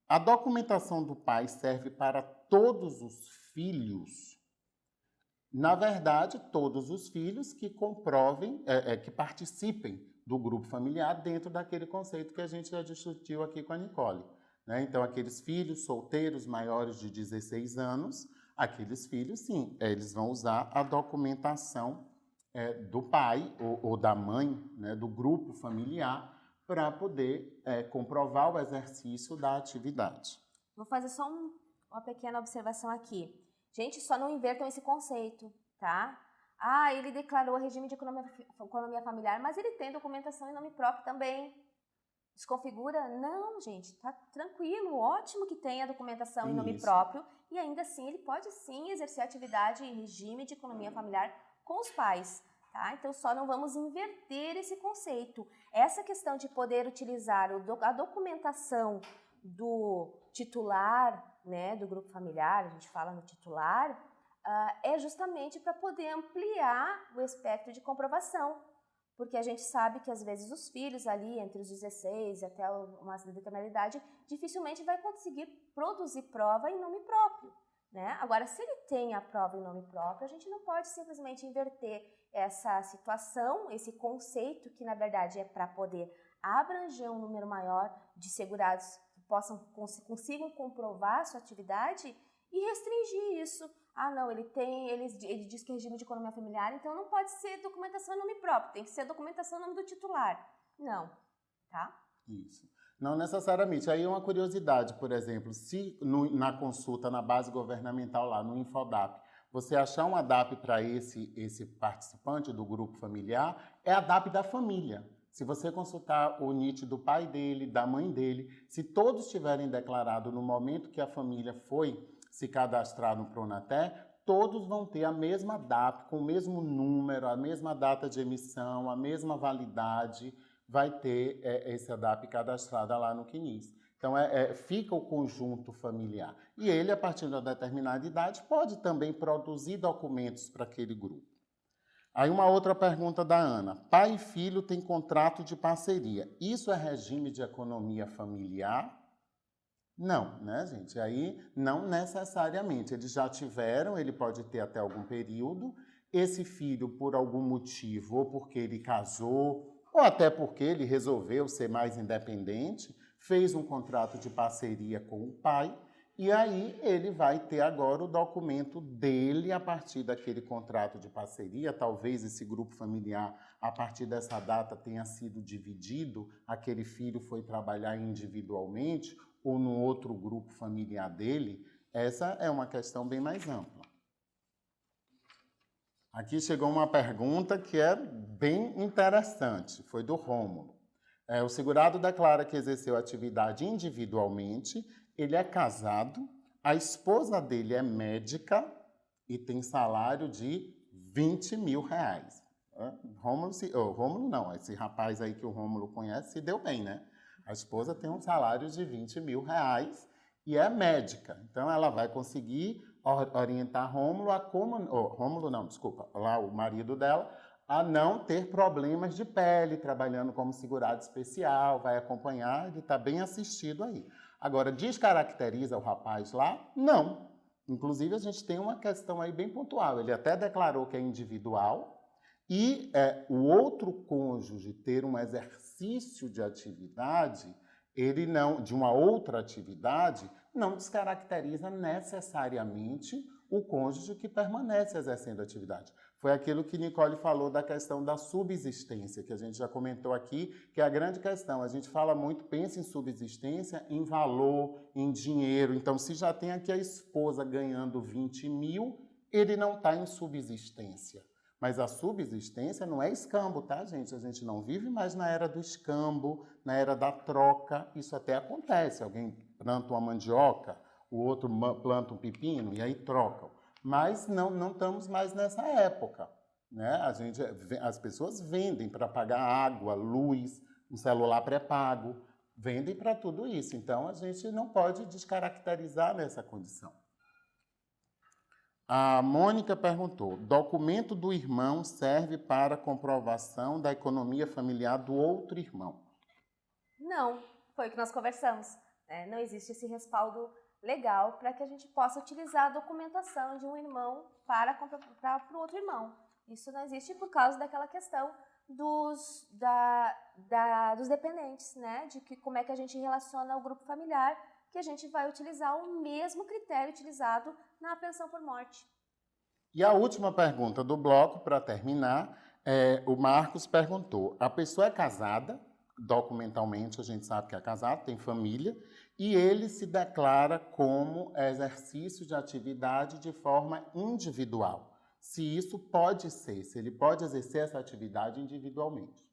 a documentação do pai serve para todos os filhos? Na verdade, todos os filhos que comprovem, que participem do grupo familiar dentro daquele conceito que a gente já discutiu aqui com a Nicole. Então, aqueles filhos solteiros maiores de 16 anos, aqueles filhos, sim, eles vão usar a documentação do pai ou da mãe, né, do grupo familiar, para poder comprovar o exercício da atividade. Vou fazer só uma pequena observação aqui. Gente, só não invertam esse conceito, tá? Ele declarou regime de economia familiar, mas ele tem documentação em nome próprio também. Desconfigura? Não, gente, tá tranquilo, ótimo que tenha a documentação em nome próprio e ainda assim ele pode sim exercer atividade em regime de economia familiar com os pais, tá? Então só não vamos inverter esse conceito. Essa questão de poder utilizar a documentação do titular, né, do grupo familiar, a gente fala no titular, é justamente para poder ampliar o espectro de comprovação. Porque a gente sabe que, às vezes, os filhos ali, entre os 16 até uma determinada idade, dificilmente vai conseguir produzir prova em nome próprio, né? Agora, se ele tem a prova em nome próprio, a gente não pode simplesmente inverter essa situação, esse conceito, que, na verdade, é para poder abranger um número maior de segurados que consigam comprovar a sua atividade e restringir isso. Não, ele diz que é regime de economia familiar, então não pode ser documentação em nome próprio, tem que ser documentação em nome do titular. Não, tá? Isso. Não necessariamente. Aí uma curiosidade, por exemplo, se na consulta, na base governamental lá, no Infodap, você achar um ADAP para esse participante do grupo familiar, é ADAP da família. Se você consultar o NIT do pai dele, da mãe dele, se todos tiverem declarado no momento que a família foi se cadastrar no Pronaté, todos vão ter a mesma DAP, com o mesmo número, a mesma data de emissão, a mesma validade, vai ter essa DAP cadastrada lá no CNIS. Então, fica o conjunto familiar. E ele, a partir de uma determinada idade, pode também produzir documentos para aquele grupo. Aí uma outra pergunta da Ana. Pai e filho têm contrato de parceria. Isso é regime de economia familiar? Não, né, gente? Aí, não necessariamente. Eles já tiveram, ele pode ter até algum período. Esse filho, por algum motivo, ou porque ele casou, ou até porque ele resolveu ser mais independente, fez um contrato de parceria com o pai, e aí ele vai ter agora o documento dele a partir daquele contrato de parceria. Talvez esse grupo familiar, a partir dessa data, tenha sido dividido, aquele filho foi trabalhar individualmente, ou no outro grupo familiar dele. Essa é uma questão bem mais ampla. Aqui chegou uma pergunta que é bem interessante, foi do Rômulo. O segurado declara que exerceu atividade individualmente, ele é casado, a esposa dele é médica e tem salário de R$20 mil. Rômulo não, esse rapaz aí que o Rômulo conhece se deu bem, né? A esposa tem um salário de R$20 mil e é médica. Então, ela vai conseguir orientar Rômulo o marido dela, a não ter problemas de pele, trabalhando como segurado especial, vai acompanhar, ele está bem assistido aí. Agora, descaracteriza o rapaz lá? Não. Inclusive, a gente tem uma questão aí bem pontual. Ele até declarou que é individual, E o outro cônjuge ter um exercício de atividade, ele não, de uma outra atividade, não descaracteriza necessariamente o cônjuge que permanece exercendo a atividade. Foi aquilo que Nicole falou da questão da subsistência, que a gente já comentou aqui, que é a grande questão. A gente fala muito, pensa em subsistência, em valor, em dinheiro. Então, se já tem aqui a esposa ganhando 20 mil, ele não está em subsistência. Mas a subsistência não é escambo, tá, gente? A gente não vive mais na era do escambo, na era da troca. Isso até acontece. Alguém planta uma mandioca, o outro planta um pepino e aí trocam. Mas não estamos mais nessa época, né? As pessoas vendem para pagar água, luz, um celular pré-pago, vendem para tudo isso. Então, a gente não pode descaracterizar nessa condição. A Mônica perguntou, documento do irmão serve para comprovação da economia familiar do outro irmão? Não, foi o que nós conversamos. Né? Não existe esse respaldo legal para que a gente possa utilizar a documentação de um irmão para o outro irmão. Isso não existe por causa daquela questão dos dependentes, né? De que como é que a gente relaciona o grupo familiar, que a gente vai utilizar o mesmo critério utilizado na pensão por morte. E a última pergunta do bloco, para terminar, o Marcos perguntou, a pessoa é casada, documentalmente a gente sabe que é casado, tem família, e ele se declara como exercício de atividade de forma individual. Se isso pode ser, se ele pode exercer essa atividade individualmente.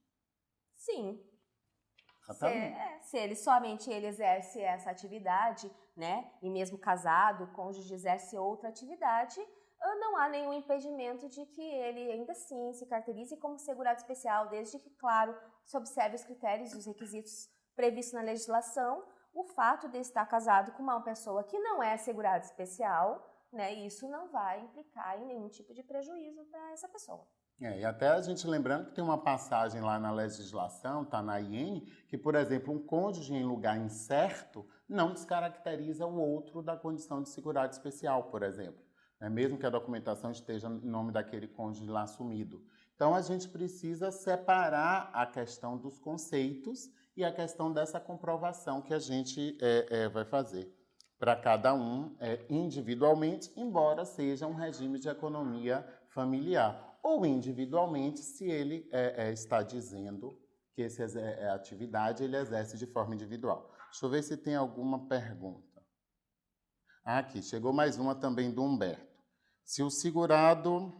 Sim. Se ele somente exerce essa atividade, né, e mesmo casado, o cônjuge exerce outra atividade, não há nenhum impedimento de que ele ainda assim se caracterize como segurado especial, desde que, claro, se observe os critérios e os requisitos previstos na legislação. O fato de estar casado com uma pessoa que não é segurado especial, né, isso não vai implicar em nenhum tipo de prejuízo para essa pessoa. E até a gente lembrando que tem uma passagem lá na legislação, está na IN, que, por exemplo, um cônjuge em lugar incerto não descaracteriza o outro da condição de segurado especial, por exemplo. Mesmo que a documentação esteja em nome daquele cônjuge lá assumido. Então, a gente precisa separar a questão dos conceitos e a questão dessa comprovação que a gente vai fazer para cada um individualmente, embora seja um regime de economia familiar, ou individualmente, se ele está dizendo que essa atividade ele exerce de forma individual. Deixa eu ver se tem alguma pergunta. Aqui, chegou mais uma também do Humberto. Se o segurado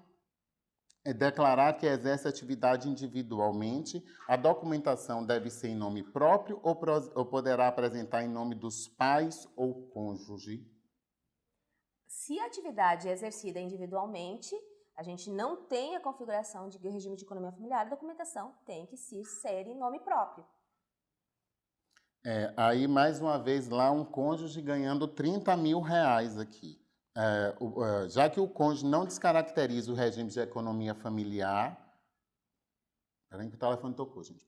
declarar que exerce atividade individualmente, a documentação deve ser em nome próprio ou poderá apresentar em nome dos pais ou cônjuge? Se a atividade é exercida individualmente, a gente não tem a configuração de regime de economia familiar, a documentação tem que ser em nome próprio. Aí, mais uma vez, lá um cônjuge ganhando 30 mil reais aqui. Já que o cônjuge não descaracteriza o regime de economia familiar... Peraí que o telefone tocou, gente.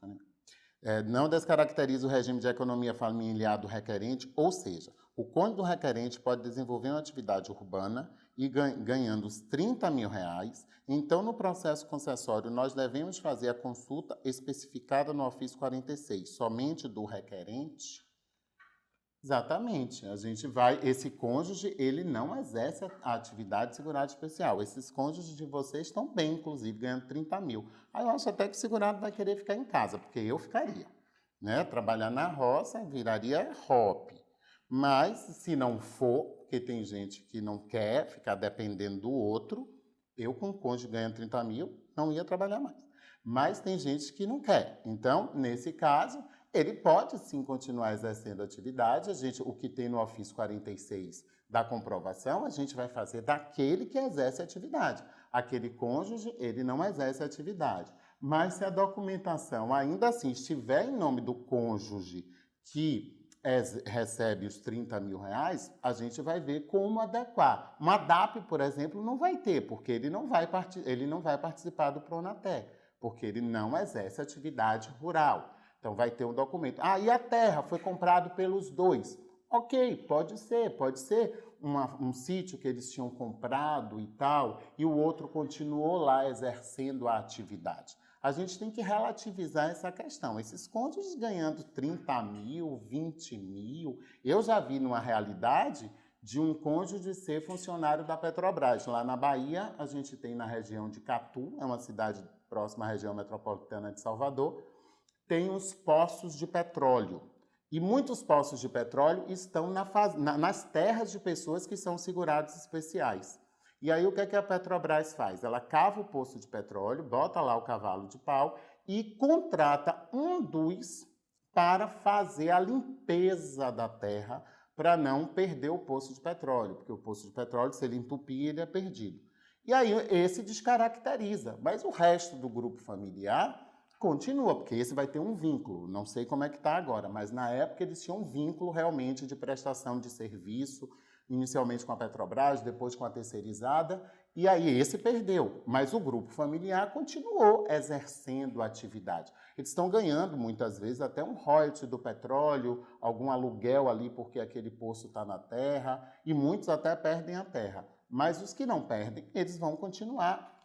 Não descaracteriza o regime de economia familiar do requerente, ou seja, o cônjuge do requerente pode desenvolver uma atividade urbana e ganhando os 30 mil reais, então no processo concessório nós devemos fazer a consulta especificada no ofício 46, somente do requerente. Exatamente, esse cônjuge, ele não exerce a atividade de segurado especial. Esses cônjuges de vocês estão bem, inclusive, ganhando 30 mil. Aí eu acho até que o segurado vai querer ficar em casa, porque eu ficaria. Né? Trabalhar na roça viraria hobby. Mas, se não for, porque tem gente que não quer ficar dependendo do outro, eu com o cônjuge ganhando 30 mil, não ia trabalhar mais. Mas tem gente que não quer. Então, nesse caso... ele pode, sim, continuar exercendo a atividade. O que tem no ofício 46 da comprovação, a gente vai fazer daquele que exerce a atividade. Aquele cônjuge, ele não exerce a atividade. Mas se a documentação, ainda assim, estiver em nome do cônjuge que recebe os 30 mil reais, a gente vai ver como adequar. Uma DAP, por exemplo, não vai ter, porque ele não vai participar do Pronaté, porque ele não exerce atividade rural. Então, vai ter um documento. E a terra foi comprada pelos dois. Ok, pode ser um sítio que eles tinham comprado e tal, e o outro continuou lá exercendo a atividade. A gente tem que relativizar essa questão. Esses cônjuges ganhando 30 mil, 20 mil, eu já vi numa realidade de um cônjuge ser funcionário da Petrobras. Lá na Bahia, a gente tem na região de Catu, é uma cidade próxima à região metropolitana de Salvador, tem os poços de petróleo. E muitos poços de petróleo estão nas terras de pessoas que são segurados especiais. E aí o que é que a Petrobras faz? Ela cava o poço de petróleo, bota lá o cavalo de pau e contrata um dos para fazer a limpeza da terra para não perder o poço de petróleo, porque o poço de petróleo, se ele entupir, ele é perdido. E aí esse descaracteriza, mas o resto do grupo familiar continua, porque esse vai ter um vínculo, não sei como é que está agora, mas na época eles tinham um vínculo realmente de prestação de serviço, inicialmente com a Petrobras, depois com a terceirizada, e aí esse perdeu, mas o grupo familiar continuou exercendo a atividade. Eles estão ganhando, muitas vezes, até um royalty do petróleo, algum aluguel ali porque aquele poço está na terra, e muitos até perdem a terra. Mas os que não perdem, eles vão continuar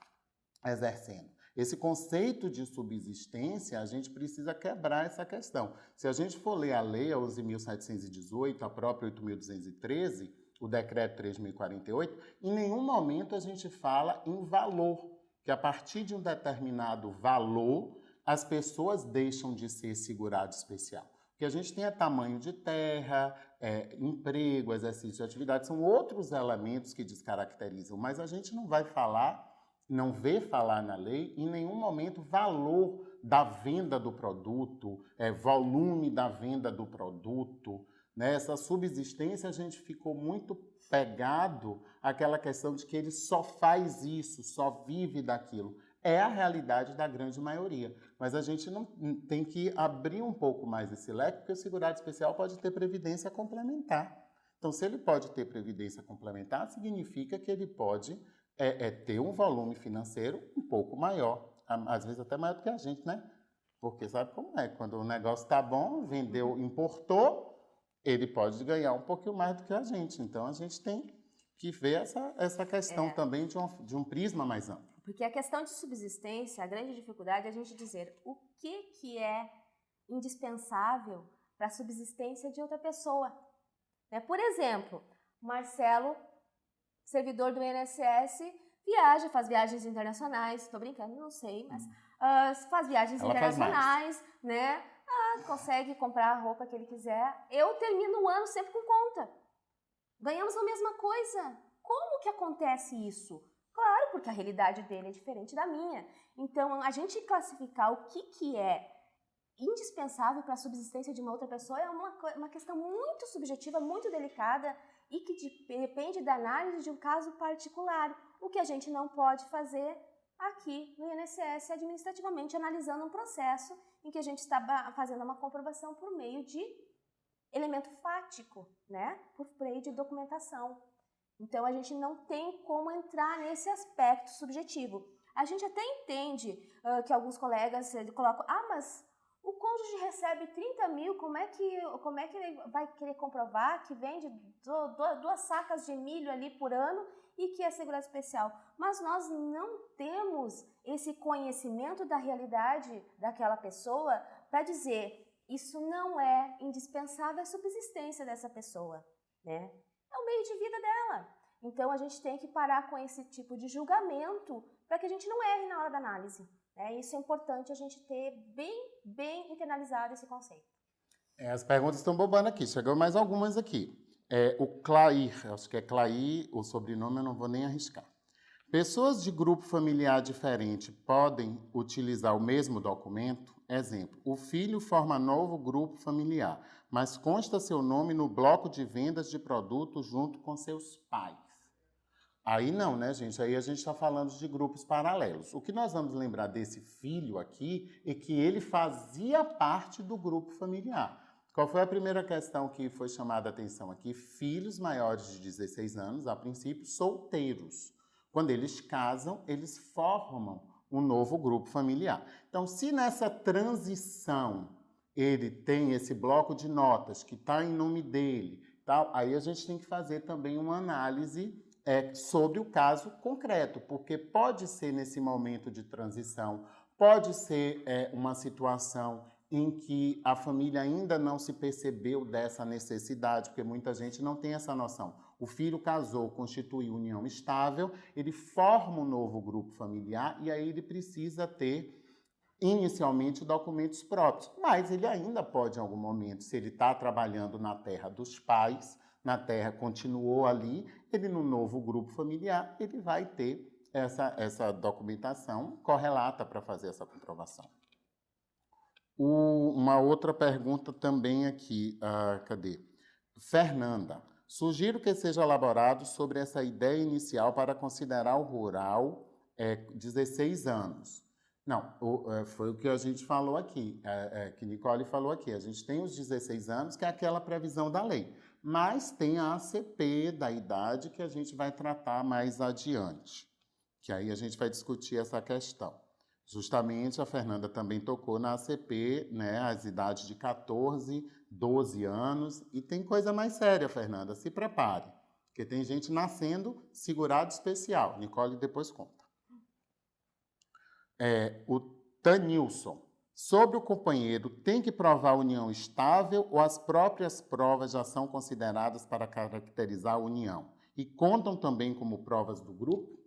exercendo. Esse conceito de subsistência, a gente precisa quebrar essa questão. Se a gente for ler a lei, a 11.718, a própria 8.213, o decreto 3.048, em nenhum momento a gente fala em valor, que a partir de um determinado valor, as pessoas deixam de ser segurado especial. O que a gente tem é tamanho de terra, emprego, exercício de atividade, são outros elementos que descaracterizam, mas a gente não vai falar, não vê falar na lei, em nenhum momento, valor da venda do produto, volume da venda do produto. Nessa subsistência, a gente ficou muito pegado àquela questão de que ele só faz isso, só vive daquilo. É a realidade da grande maioria. Mas a gente não tem que abrir um pouco mais esse leque, porque o segurado especial pode ter previdência complementar. Então, se ele pode ter previdência complementar, significa que ele pode ter um volume financeiro um pouco maior, às vezes até maior do que a gente, né? Porque sabe como é? Quando o negócio está bom, vendeu, importou, ele pode ganhar um pouquinho mais do que a gente. Então, a gente tem que ver essa questão também de um prisma mais amplo. Porque a questão de subsistência, a grande dificuldade é a gente dizer o que é indispensável para a subsistência de outra pessoa. Por exemplo, Marcelo, servidor do INSS, viaja, faz viagens internacionais, estou brincando, não sei, mas faz viagens internacionais, né? Consegue comprar a roupa que ele quiser. Eu termino o ano sempre com conta. Ganhamos a mesma coisa. Como que acontece isso? Claro, porque a realidade dele é diferente da minha. Então, a gente classificar o que é indispensável para a subsistência de uma outra pessoa é uma questão muito subjetiva, muito delicada e que depende da análise de um caso particular. O que a gente não pode fazer aqui no INSS administrativamente, analisando um processo em que a gente está fazendo uma comprovação por meio de elemento fático, né? Por meio de documentação. Então, a gente não tem como entrar nesse aspecto subjetivo. A gente até entende que alguns colegas colocam, mas o cônjuge recebe 30 mil, como é que ele vai querer comprovar que vende 2 sacas de milho ali por ano e que é segurado especial? Mas nós não temos esse conhecimento da realidade daquela pessoa para dizer isso não é indispensável à subsistência dessa pessoa, né? É o meio de vida dela. Então, a gente tem que parar com esse tipo de julgamento para que a gente não erre na hora da análise. Isso é importante a gente ter bem internalizado esse conceito. As perguntas estão bobando aqui. Chegou mais algumas aqui. O Clair, acho que é Clair, o sobrenome eu não vou nem arriscar. Pessoas de grupo familiar diferente podem utilizar o mesmo documento? Exemplo, o filho forma novo grupo familiar, mas consta seu nome no bloco de vendas de produtos junto com seus pais. Aí não, né, gente? Aí a gente está falando de grupos paralelos. O que nós vamos lembrar desse filho aqui é que ele fazia parte do grupo familiar. Qual foi a primeira questão que foi chamada a atenção aqui? Filhos maiores de 16 anos, a princípio, solteiros. Quando eles casam, eles formam um novo grupo familiar. Então, se nessa transição ele tem esse bloco de notas que está em nome dele, tal, aí a gente tem que fazer também uma análise sobre o caso concreto, porque pode ser nesse momento de transição, pode ser uma situação em que a família ainda não se percebeu dessa necessidade, porque muita gente não tem essa noção. O filho casou, constituiu união estável, ele forma um novo grupo familiar e aí ele precisa ter inicialmente documentos próprios, mas ele ainda pode em algum momento, se ele está trabalhando na terra dos pais, na terra continuou ali, ele no novo grupo familiar, ele vai ter essa documentação correlata para fazer essa comprovação. Uma outra pergunta também aqui, cadê? Fernanda, sugiro que seja elaborado sobre essa ideia inicial para considerar o rural 16 anos. Não, foi o que a gente falou aqui, que Nicole falou aqui. A gente tem os 16 anos, que é aquela previsão da lei, mas tem a ACP da idade que a gente vai tratar mais adiante, que aí a gente vai discutir essa questão. Justamente a Fernanda também tocou na ACP, né, as idades de 14, 12 anos, e tem coisa mais séria, Fernanda, se prepare, porque tem gente nascendo segurado especial. Nicole depois conta. O Tanilson. Sobre o companheiro, tem que provar a união estável ou as próprias provas já são consideradas para caracterizar a união? E contam também como provas do grupo?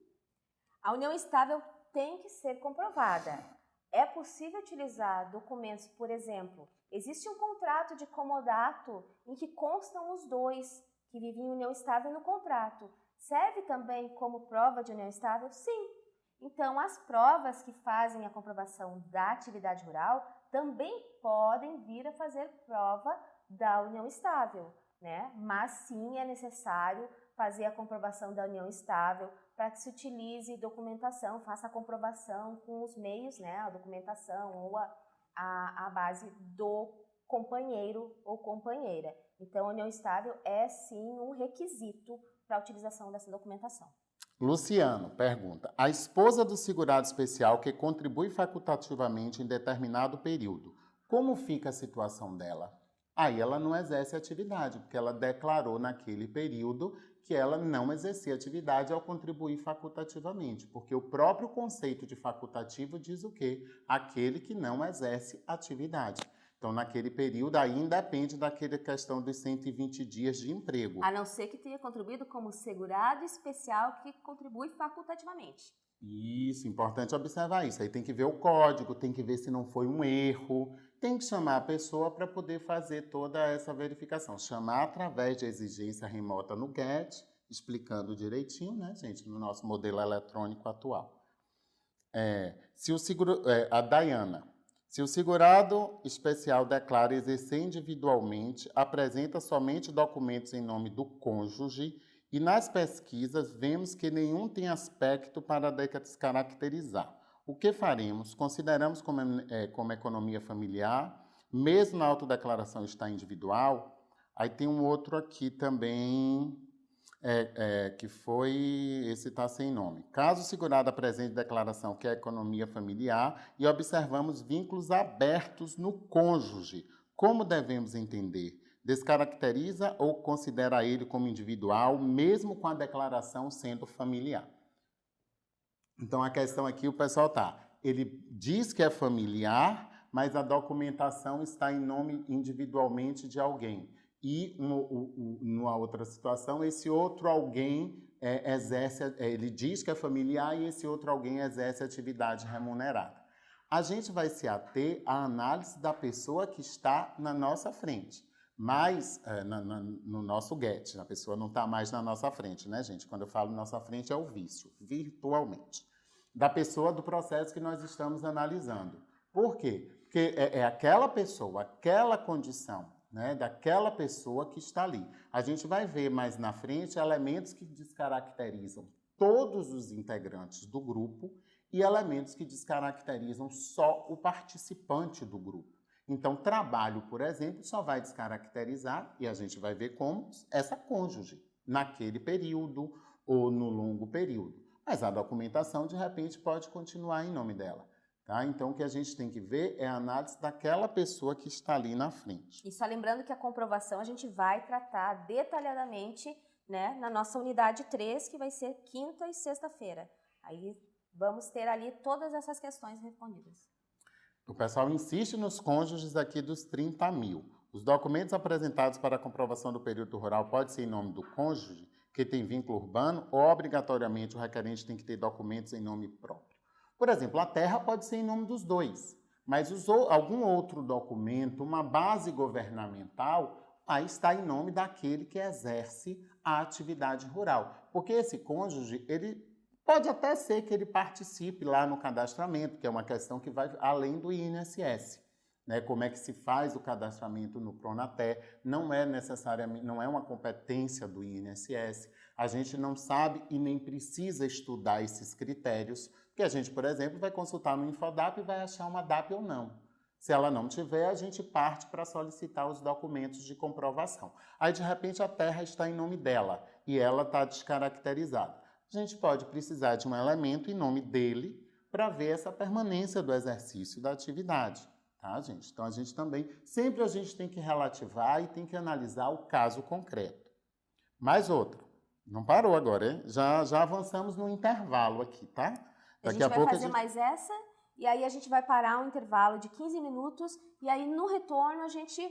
A união estável tem que ser comprovada. É possível utilizar documentos, por exemplo, existe um contrato de comodato em que constam os dois que vivem em união estável no contrato. Serve também como prova de união estável? Sim. Então, as provas que fazem a comprovação da atividade rural também podem vir a fazer prova da união estável, né? Mas sim é necessário fazer a comprovação da união estável para que se utilize documentação, faça a comprovação com os meios, né? A documentação ou a base do companheiro ou companheira. Então, a união estável é sim um requisito para a utilização dessa documentação. Luciano pergunta, a esposa do segurado especial que contribui facultativamente em determinado período, como fica a situação dela? Aí ela não exerce atividade, porque ela declarou naquele período que ela não exercia atividade ao contribuir facultativamente, porque o próprio conceito de facultativo diz o quê? Aquele que não exerce atividade. Então, naquele período, aí independe daquela questão dos 120 dias de emprego. A não ser que tenha contribuído como segurado especial que contribui facultativamente. Isso, importante observar isso. Aí tem que ver o código, tem que ver se não foi um erro, tem que chamar a pessoa para poder fazer toda essa verificação. Chamar através de exigência remota no GET, explicando direitinho, né, gente, no nosso modelo eletrônico atual. A Dayana. Se o segurado especial declara exercer individualmente, apresenta somente documentos em nome do cônjuge e nas pesquisas vemos que nenhum tem aspecto para descaracterizar. O que faremos? Consideramos como economia familiar, mesmo na autodeclaração está individual? Aí tem um outro aqui também, que foi, esse está sem nome. Caso o segurado apresente declaração que é economia familiar e observamos vínculos abertos no cônjuge, como devemos entender? Descaracteriza ou considera ele como individual, mesmo com a declaração sendo familiar? Então, a questão aqui, o pessoal ele diz que é familiar, mas a documentação está em nome individualmente de alguém. E, numa outra situação, esse outro alguém ele diz que é familiar e esse outro alguém exerce atividade remunerada. A gente vai se ater à análise da pessoa que está na nossa frente, mas no nosso GET, a pessoa não está mais na nossa frente, né, gente? Quando eu falo nossa frente é o vício, virtualmente, da pessoa do processo que nós estamos analisando. Por quê? Porque é aquela pessoa, aquela condição, né, daquela pessoa que está ali. A gente vai ver mais na frente elementos que descaracterizam todos os integrantes do grupo e elementos que descaracterizam só o participante do grupo. Então, trabalho, por exemplo, só vai descaracterizar, e a gente vai ver como, essa cônjuge, naquele período ou no longo período. Mas a documentação, de repente, pode continuar em nome dela. Tá? Então, o que a gente tem que ver é a análise daquela pessoa que está ali na frente. E só lembrando que a comprovação a gente vai tratar detalhadamente, né, na nossa unidade 3, que vai ser quinta e sexta-feira. Aí vamos ter ali todas essas questões respondidas. O pessoal insiste nos cônjuges aqui dos 30 mil. Os documentos apresentados para a comprovação do período rural podem ser em nome do cônjuge, que tem vínculo urbano, ou obrigatoriamente o requerente tem que ter documentos em nome próprio. Por exemplo, a terra pode ser em nome dos dois, mas algum outro documento, uma base governamental, aí está em nome daquele que exerce a atividade rural. Porque esse cônjuge, ele pode até ser que ele participe lá no cadastramento, que é uma questão que vai além do INSS. Né? Como é que se faz o cadastramento no Pronater, não é necessariamente, não é uma competência do INSS. A gente não sabe e nem precisa estudar esses critérios, porque a gente, por exemplo, vai consultar no Infodap e vai achar uma DAP ou não. Se ela não tiver, a gente parte para solicitar os documentos de comprovação. Aí, de repente, a terra está em nome dela e ela está descaracterizada. A gente pode precisar de um elemento em nome dele para ver essa permanência do exercício da atividade. Tá, gente? Então, a gente também, sempre a gente tem que relativar e tem que analisar o caso concreto. Mais outro. Não parou agora, hein? Já avançamos no intervalo aqui, tá? A gente vai fazer mais essa, e aí a gente vai parar um intervalo de 15 minutos, e aí no retorno a gente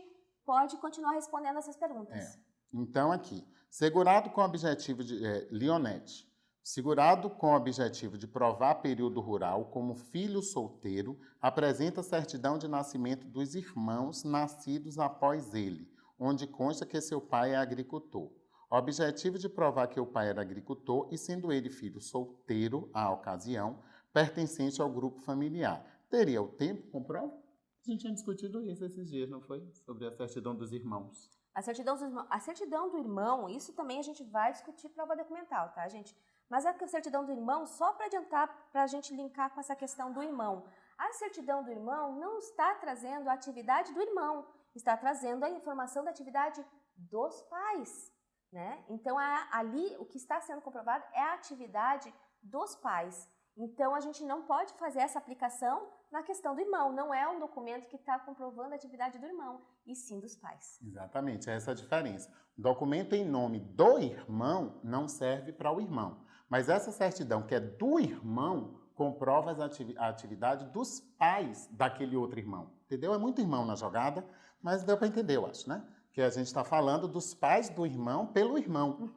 pode continuar respondendo essas perguntas. Então, aqui, segurado com o objetivo de... Leonete. Segurado com o objetivo de provar período rural como filho solteiro, apresenta certidão de nascimento dos irmãos nascidos após ele, onde consta que seu pai é agricultor. Objetivo de provar que o pai era agricultor e, sendo ele filho solteiro, à ocasião, pertencente ao grupo familiar. Teria o tempo? Comprova? A gente tinha discutido isso esses dias, não foi? Sobre a certidão dos irmãos. A certidão do irmão, isso também a gente vai discutir prova documental, tá, gente? Mas a certidão do irmão, só para adiantar, para a gente linkar com essa questão do irmão. A certidão do irmão não está trazendo a atividade do irmão, está trazendo a informação da atividade dos pais. Né? Então, ali o que está sendo comprovado é a atividade dos pais. Então, a gente não pode fazer essa aplicação na questão do irmão. Não é um documento que está comprovando a atividade do irmão, e sim dos pais. Exatamente, essa é a diferença. O documento em nome do irmão não serve para o irmão. Mas essa certidão que é do irmão comprova a atividade dos pais daquele outro irmão. Entendeu? É muito irmão na jogada, mas deu para entender, eu acho, né? Que a gente está falando dos pais do irmão pelo irmão.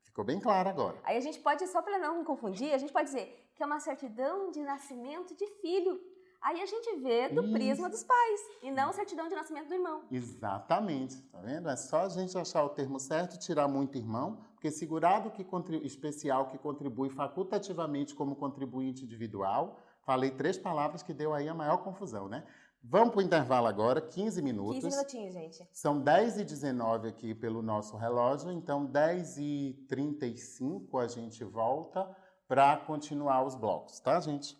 Ficou bem claro agora. Aí a gente pode, só para não confundir, a gente pode dizer que é uma certidão de nascimento de filho. Aí a gente vê do prisma dos pais, e não certidão de nascimento do irmão. Exatamente, tá vendo? É só a gente achar o termo certo, tirar muito irmão, porque segurado especial que contribui facultativamente como contribuinte individual, falei 3 palavras que deu aí a maior confusão, né? Vamos para o intervalo agora, 15 minutos. 15 minutinhos, gente. São 10h19 aqui pelo nosso relógio, então 10h35 a gente volta para continuar os blocos, tá, gente?